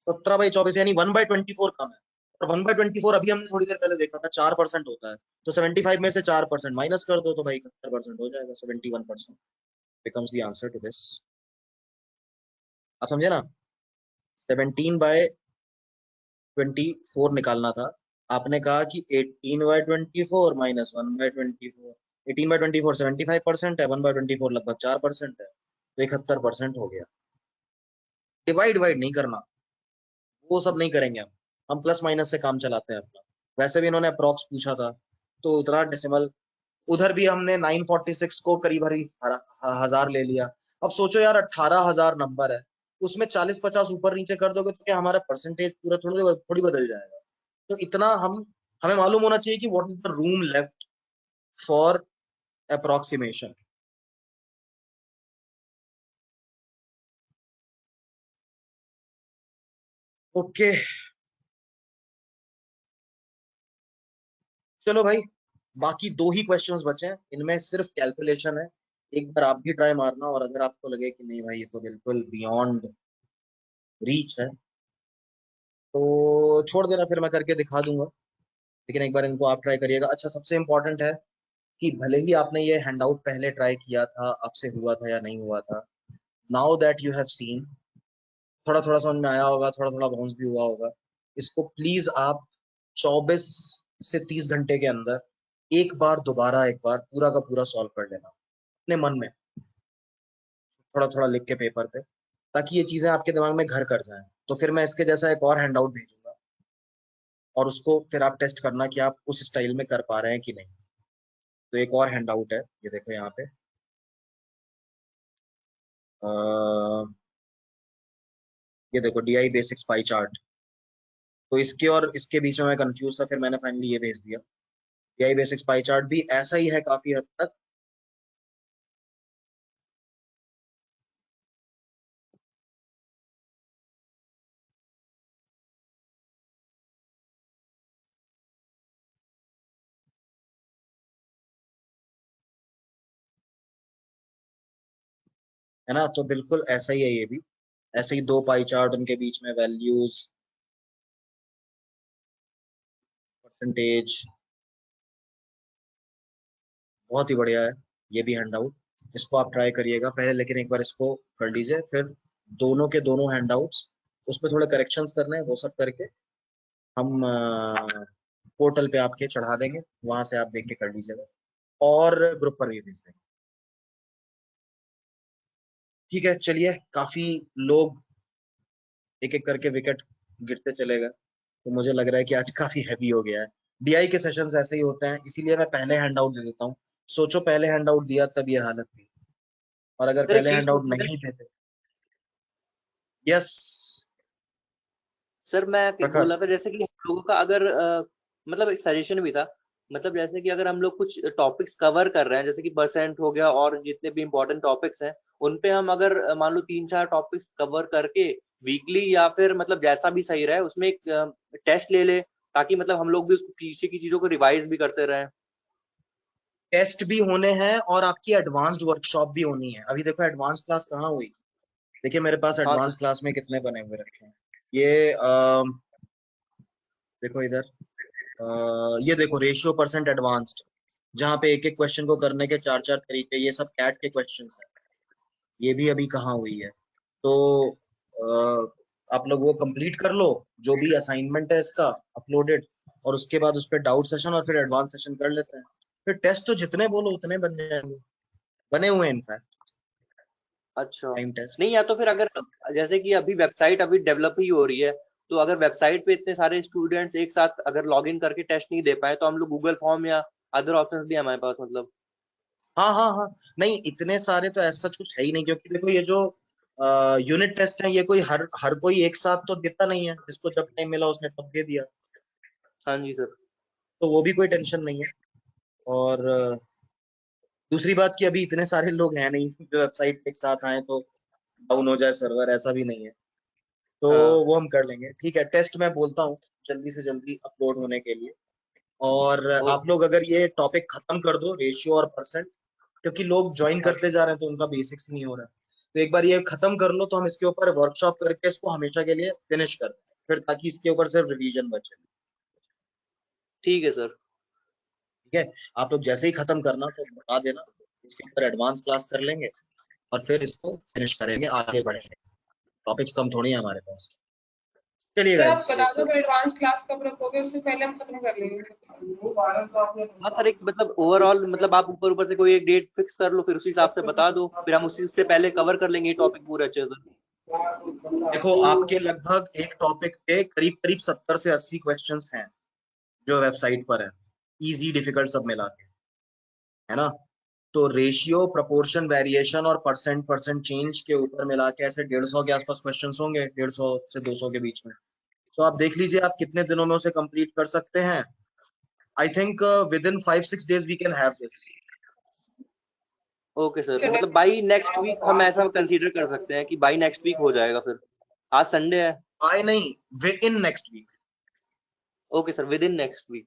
17/24 यानी 1/24 कम है, और 1/24 अभी हमने थोड़ी देर पहले देखा था 4% होता है। तो 75 में से 4% माइनस कर दो तो भाई 71% हो जाएगा। 71% becomes the answer to this। आप समझे ना? 17/24 निकालना था, आपने कहा कि 18/24 माइनस 1/24। 18/24 75% है, 1/24 लगभग 4% है, तो 71% हो गया। डिवाइड वाइड नहीं करना, वो सब नहीं करेंगे हम प्लस माइनस से काम चलाते हैं अपना। वैसे भी इन्होंने अप्रॉक्स पूछा था, तो उतना डेसिमल, उधर भी हमने 946 को करीब हजार ले लिया। अब सोचो यार, 18,000 नंबर है, उसमें 40-50 ऊपर नीचे कर दोगे तो क्या हमारा परसेंटेज पूरा थोड़ी बदल जाएगा? तो इतना हमें मालूम होना चाहिए कि what is the room left for approximation. Okay, चलो भाई, बाकी 2 ही क्वेश्चंस बचे हैं, इनमें सिर्फ कैलकुलेशन है। एक बार आप भी ट्राई मारना, और अगर आपको लगे कि नहीं भाई ये तो बिल्कुल बियॉन्ड रीच है, तो छोड़ देना, फिर मैं करके दिखा दूंगा। लेकिन एक बार इनको आप ट्राई करिएगा। अच्छा, सबसे इंपॉर्टेंट है कि भले ही आपने ये हैंडआउट पहले ट्राई किया था, आपसे हुआ था या नहीं हुआ था, now that you have seen, थोड़ा थोड़ा समझ में आया होगा, थोड़ा थोड़ा बाउंस भी हुआ होगा, इसको प्लीज आप 24 से 30 घंटे के अंदर एक बार दोबारा एक बार पूरा का पूरा सॉल्व कर लेना अपने मन में, थोड़ा थोड़ा लिख के पेपर पे, ताकि ये चीजें आपके दिमाग में घर कर जाएं। तो फिर मैं इसके जैसा एक और हैंडआउट भेजूंगा, और उसको फिर आप टेस्ट करना कि आप उस स्टाइल में कर पा रहे हैं कि नहीं। तो एक और हैंडआउट है, ये देखो यहाँ पे, ये देखो डीआई बेसिक्स पाई चार्ट। तो इसके और इसके बीच में मैं कंफ्यूज था, फिर मैंने फाइनली ये भेज दिया। डीआई बेसिक्स पाई चार्ट भी ऐसा ही है काफी हद तक। है ना? तो बिल्कुल ऐसा ही है ये भी, ऐसे ही 2 पाई चार्ट, उनके बीच में वैल्यूज, परसेंटेज, बहुत ही बढ़िया है ये भी हैंडआउट। इसको आप ट्राई करिएगा पहले, लेकिन एक बार इसको कर लीजिए, फिर दोनों के दोनों हैंडआउट्स, उसमें थोड़े करेक्शंस करने हैं, वो सब करके हम पोर्टल पे आपके चढ़ा देंगे, वहां से आप देख के कर लीजिएगा, और ग्रुप पर भी भेज देंगे। ठीक है, चलिए, काफी लोग एक एक करके विकेट गिरते चले गए, तो मुझे लग रहा है कि आज काफी हैवी हो गया है। डीआई के सेशंस ऐसे ही होते हैं, इसीलिए मैं पहले हैंडआउट दे देता हूँ। सोचो पहले हैंडआउट दिया तब ये हालत थी, और अगर सर एक पहले चीज हैंडआउट पूछना है। नहीं देते। यस सर मैं प्रखर। बोला था जैसे कि हम लोगों का अगर मतलब एक सजेशन भी था, मतलब जैसे कि अगर हम लोग कुछ टॉपिक्स कवर कर रहे हैं, जैसे कि परसेंट हो गया और जितने भी इम्पोर्टेंट टॉपिक्स हैं, उन पे हम अगर मान लो 3-4 टॉपिक्स कवर करके वीकली या फिर मतलब जैसा भी सही रहे उसमें एक टेस्ट ले ले, ताकि मतलब हम लोग भी उसको पीछे की चीजों को रिवाइज भी करते रहें। टेस्ट भी होने हैं और आपकी एडवांस्ड वर्कशॉप भी होनी है। अभी देखो एडवांस क्लास कहाँ हुई, देखिए मेरे पास हाँ एडवांस सर। क्लास में कितने बने हुए रखे हैं। ये देखो इधर, ये देखो रेशियो परसेंट एडवांस्ड, जहाँ पे एक एक क्वेश्चन को करने के 4-4 तरीके, ये सब कैट के क्वेश्चंस हैं। ये भी अभी कहाँ हुई है। तो आप लोग वो कंप्लीट कर लो, जो भी असाइनमेंट है इसका अपलोडेड, और उसके बाद उस पर डाउट सेशन और फिर एडवांस सेशन कर लेते हैं। फिर टेस्ट तो जितने बोलो उतने बन जाएंगे, बने हुए हैं इनफैक्ट अच्छा, टाइम टेस्ट। नहीं या तो फिर अगर जैसे कि अभी वेबसाइट अभी डेवलप ही हो रही है, तो अगर वेबसाइट पे इतने सारे स्टूडेंट्स एक साथ अगर लॉग इन करके टेस्ट नहीं दे पाए, तो हम लोग गूगल फॉर्म या अदर ऑप्शंस भी हमारे पास मतलब। हाँ हाँ हाँ, नहीं इतने सारे तो ऐसा कुछ है ही नहीं, क्योंकि देखो ये जो यूनिट टेस्ट है, ये कोई हर कोई एक साथ तो देता नहीं है, जिसको जब टाइम मिला उसने तब दे दिया, हाँ जी सर। तो वो भी कोई टेंशन नहीं है। और दूसरी बात कि अभी इतने सारे लोग हैं नहीं जो वेबसाइट पे एक साथ आए तो डाउन हो जाए सर्वर, ऐसा भी नहीं है, तो हाँ वो हम कर लेंगे। ठीक है, टेस्ट मैं बोलता हूँ जल्दी से जल्दी अपलोड होने के लिए। और वो आप लोग अगर ये टॉपिक खत्म कर दो, रेशियो और परसेंट, क्योंकि लोग ज्वाइन हाँ करते जा रहे हैं तो उनका बेसिक्स नहीं हो रहा है, तो एक बार ये खत्म कर लो तो हम इसके ऊपर वर्कशॉप करके इसको हमेशा के लिए फिनिश कर दें, फिर ताकि इसके ऊपर सिर्फ रिवीजन बचे। ठीक है सर। ठीक है, आप लोग जैसे ही खत्म करना तो बता देना, इसके ऊपर एडवांस क्लास कर लेंगे और फिर इसको फिनिश करेंगे, आगे बढ़ेंगे। टॉपिक्स कम थोड़ी है हमारे पास। चलिए सर आप गाइस, बता दो एडवांस क्लास कब रखोगे, उससे पहले हम खत्म कर लेंगे। हाँ सर, एक मतलब ओवरऑल मतलब आप ऊपर ऊपर से कोई एक डेट फिक्स कर लो, फिर उसी हिसाब से बता दो, फिर हम उसी से पहले कवर कर लेंगे ये टॉपिक पूरा अच्छे से। देखो आपके लगभग एक टॉपिक पे करीब करीब 70 से 80 क्वेश्चंस हैं जो वेबसाइट पर है, इजी डिफिकल्ट सब मिला के, है ना। तो रेशियो, प्रोपोर्शन, वेरिएशन और परसेंट चेंज के ऊपर मिला के ऐसे 150 के आसपास क्वेश्चंस होंगे, 150 से 200 के बीच में। तो आप देख लीजिए आप कितने दिनों में उसे कंप्लीट कर सकते हैं। I think within 5-6 days we can have this. Okay sir, तो मतलब बाई नेक्स्ट वीक हम ऐसा कंसीडर कर सकते हैं कि बाई नेक्स्ट वीक हो जाएगा फिर। आज संडे है। आई नहीं, within next week. Okay sir, within next week.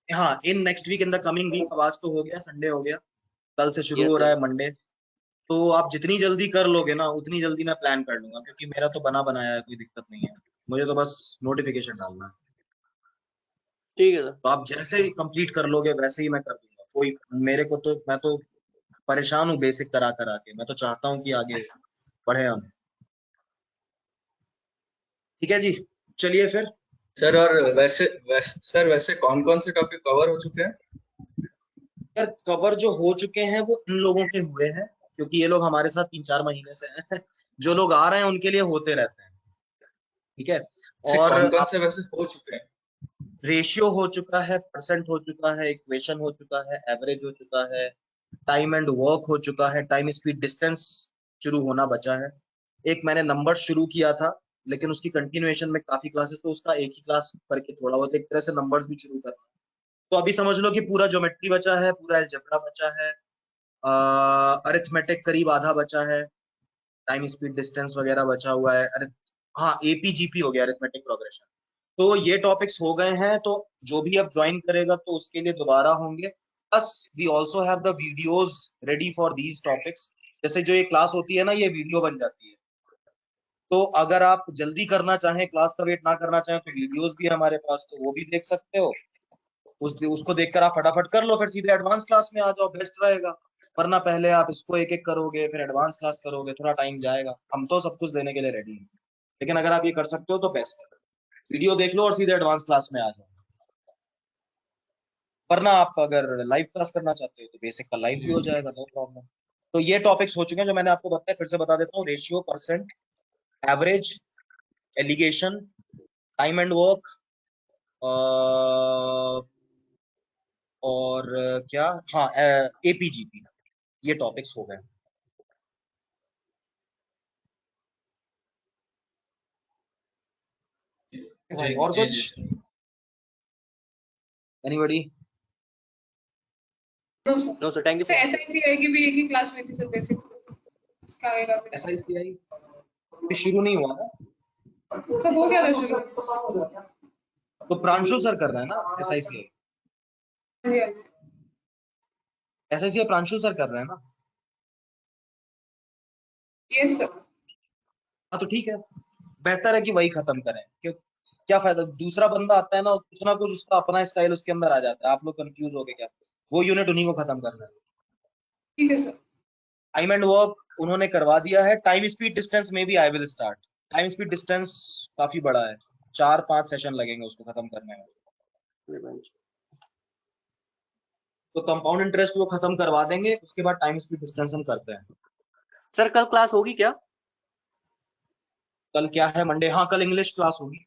हाँ, in next week, in the coming week. अब आज तो हो गया, संडे हो गया, कल से शुरू यस हो रहा सर। है मंडे। तो आप जितनी जल्दी कर लोगे ना उतनी जल्दी मैं प्लान कर लूंगा, क्योंकि मेरा तो बना बनाया है, कोई दिक्कत नहीं है, मुझे तो बस नोटिफिकेशन डालना है। ठीक है सर। तो आप जैसे ही कंप्लीट कर लोगे वैसे ही मैं कर दूंगा। कोई मेरे को तो, मैं तो परेशान हूँ बेसिक करा करा के, मैं तो चाहता हूँ कि आगे बढ़े हम। ठीक है जी, चलिए फिर। सर और वैसे कौन कौन से टॉपिक कवर हो चुके हैं? यार कवर जो हो चुके हैं वो इन लोगों के हुए हैं, क्योंकि ये लोग हमारे साथ 3-4 महीने से हैं। जो लोग आ रहे हैं उनके लिए होते रहते हैं। ठीक है, से और कौन कौन आप, से वैसे हो चुके हैं? रेशियो हो चुका है, परसेंट हो चुका है, इक्वेशन हो चुका है, एवरेज हो चुका है, टाइम एंड वर्क हो चुका है, टाइम स्पीड डिस्टेंस शुरू होना बचा है। एक मैंने नंबर शुरू किया था लेकिन उसकी कंटिन्यूएशन में काफी क्लासेस, तो उसका एक ही क्लास करके थोड़ा बहुत एक तरह से नंबर्स भी शुरू करना। तो अभी समझ लो कि पूरा ज्योमेट्री बचा है, पूरा अलजेब्रा बचा है, अरिथमेटिक करीब आधा बचा है, टाइम स्पीड डिस्टेंस वगैरह बचा हुआ है। अरे हाँ, एपीजीपी हो गया, अरिथमेटिक प्रोग्रेशन। तो ये टॉपिक्स हो गए हैं, तो जो भी अब ज्वाइन करेगा तो उसके लिए दोबारा होंगे। Plus we also have the videos ready for these topics. जैसे जो ये क्लास होती है ना, ये वीडियो बन जाती है, तो अगर आप जल्दी करना चाहें, क्लास का वेट ना करना चाहें, तो वीडियोस भी है हमारे पास, तो वो भी देख सकते हो। उसको देखकर आप फटाफट कर लो, फिर सीधे एडवांस क्लास में आ जाओ, बेस्ट रहेगा। वरना पहले आप इसको एक एक करोगे फिर एडवांस क्लास करोगे, थोड़ा टाइम जाएगा। हम तो सब कुछ देने के लिए रेडी हैं, लेकिन अगर आप ये कर सकते हो तो बेस्ट है, वीडियो देख लो और सीधे एडवांस क्लास में आ जाओ। वरना आप अगर लाइव क्लास करना चाहते हो तो बेसिक का लाइव भी हो जाएगा, नो प्रॉब्लम। तो ये टॉपिक्स हो चुके हैं जो मैंने आपको बताया, फिर से बता देता हूँ। Ratio, percent, average, alligation, time and work, और क्या, हाँ, एपीजीपी, ये टॉपिक्स हो गए। भाई और जी कुछ, anybody? No sir, thank you sir so much. SIC आएगी भी एक ही क्लास में थी सर, बेसिक उसका आएगा फिर। एसआईसीआई अभी शुरू नहीं हुआ ना, तो हो गया था शुरू। तो प्रांशुल सर कर रहे हैं ना एसआईसीआई। एसआईसीआई प्रांशुल सर कर रहे हैं ना। Yes sir. हाँ तो ठीक है, बेहतर है कि वही खत्म करें, क्यों, क्या फायदा, दूसरा बंदा आता है ना, कुछ ना कुछ उसका अपना स्टाइल उसके अंदर आ जाता है, आप लोग कंफ्यूज हो गए क्या, वो यूनिट उन्हीं को खत्म करना है। ठीक है सर। टाइम एंड वर्क उन्होंने करवा दिया है, टाइम स्पीड डिस्टेंस में भी I will start. Time speed distance काफी बड़ा है, 4-5 सेशन लगेंगे उसको खत्म करने में। तो कंपाउंड इंटरेस्ट वो खत्म करवा देंगे, उसके बाद टाइम स्पीड डिस्टेंस हम करते हैं। सर कल क्लास होगी क्या? कल क्या है, मंडे? हाँ, कल इंग्लिश क्लास होगी।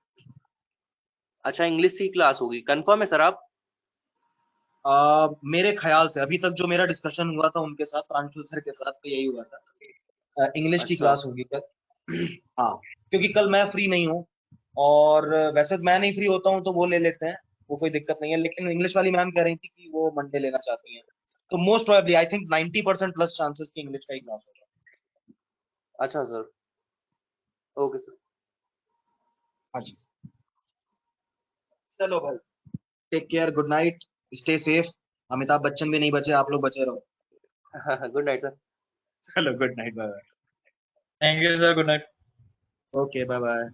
अच्छा, इंग्लिश की क्लास होगी, कंफर्म है सर आप? मेरे ख्याल से अभी तक जो मेरा डिस्कशन हुआ था उनके साथ, प्रांशुल सर के साथ, तो यही हुआ था। इंग्लिश की अच्छा। क्लास होगी कल। हाँ, क्योंकि कल मैं फ्री नहीं हूँ, और वैसे तो मैं नहीं फ्री होता हूँ तो वो ले लेते हैं, वो कोई दिक्कत नहीं है, लेकिन इंग्लिश वाली मैम कह रही थी कि वो मंडे लेना चाहती हैं, तो most probably I think 90% plus chances की इंग्लिश का ही क्लास होगा। अच्छा सर, ओके सर। हाँ जी, चलो भाई, take care, good night, stay safe. Amitabh Bachchan भी नहीं बचे, आप लोग बचे रहो। Good night sir. चलो good night, bye bye. Thank you sir, good night. Okay, bye bye.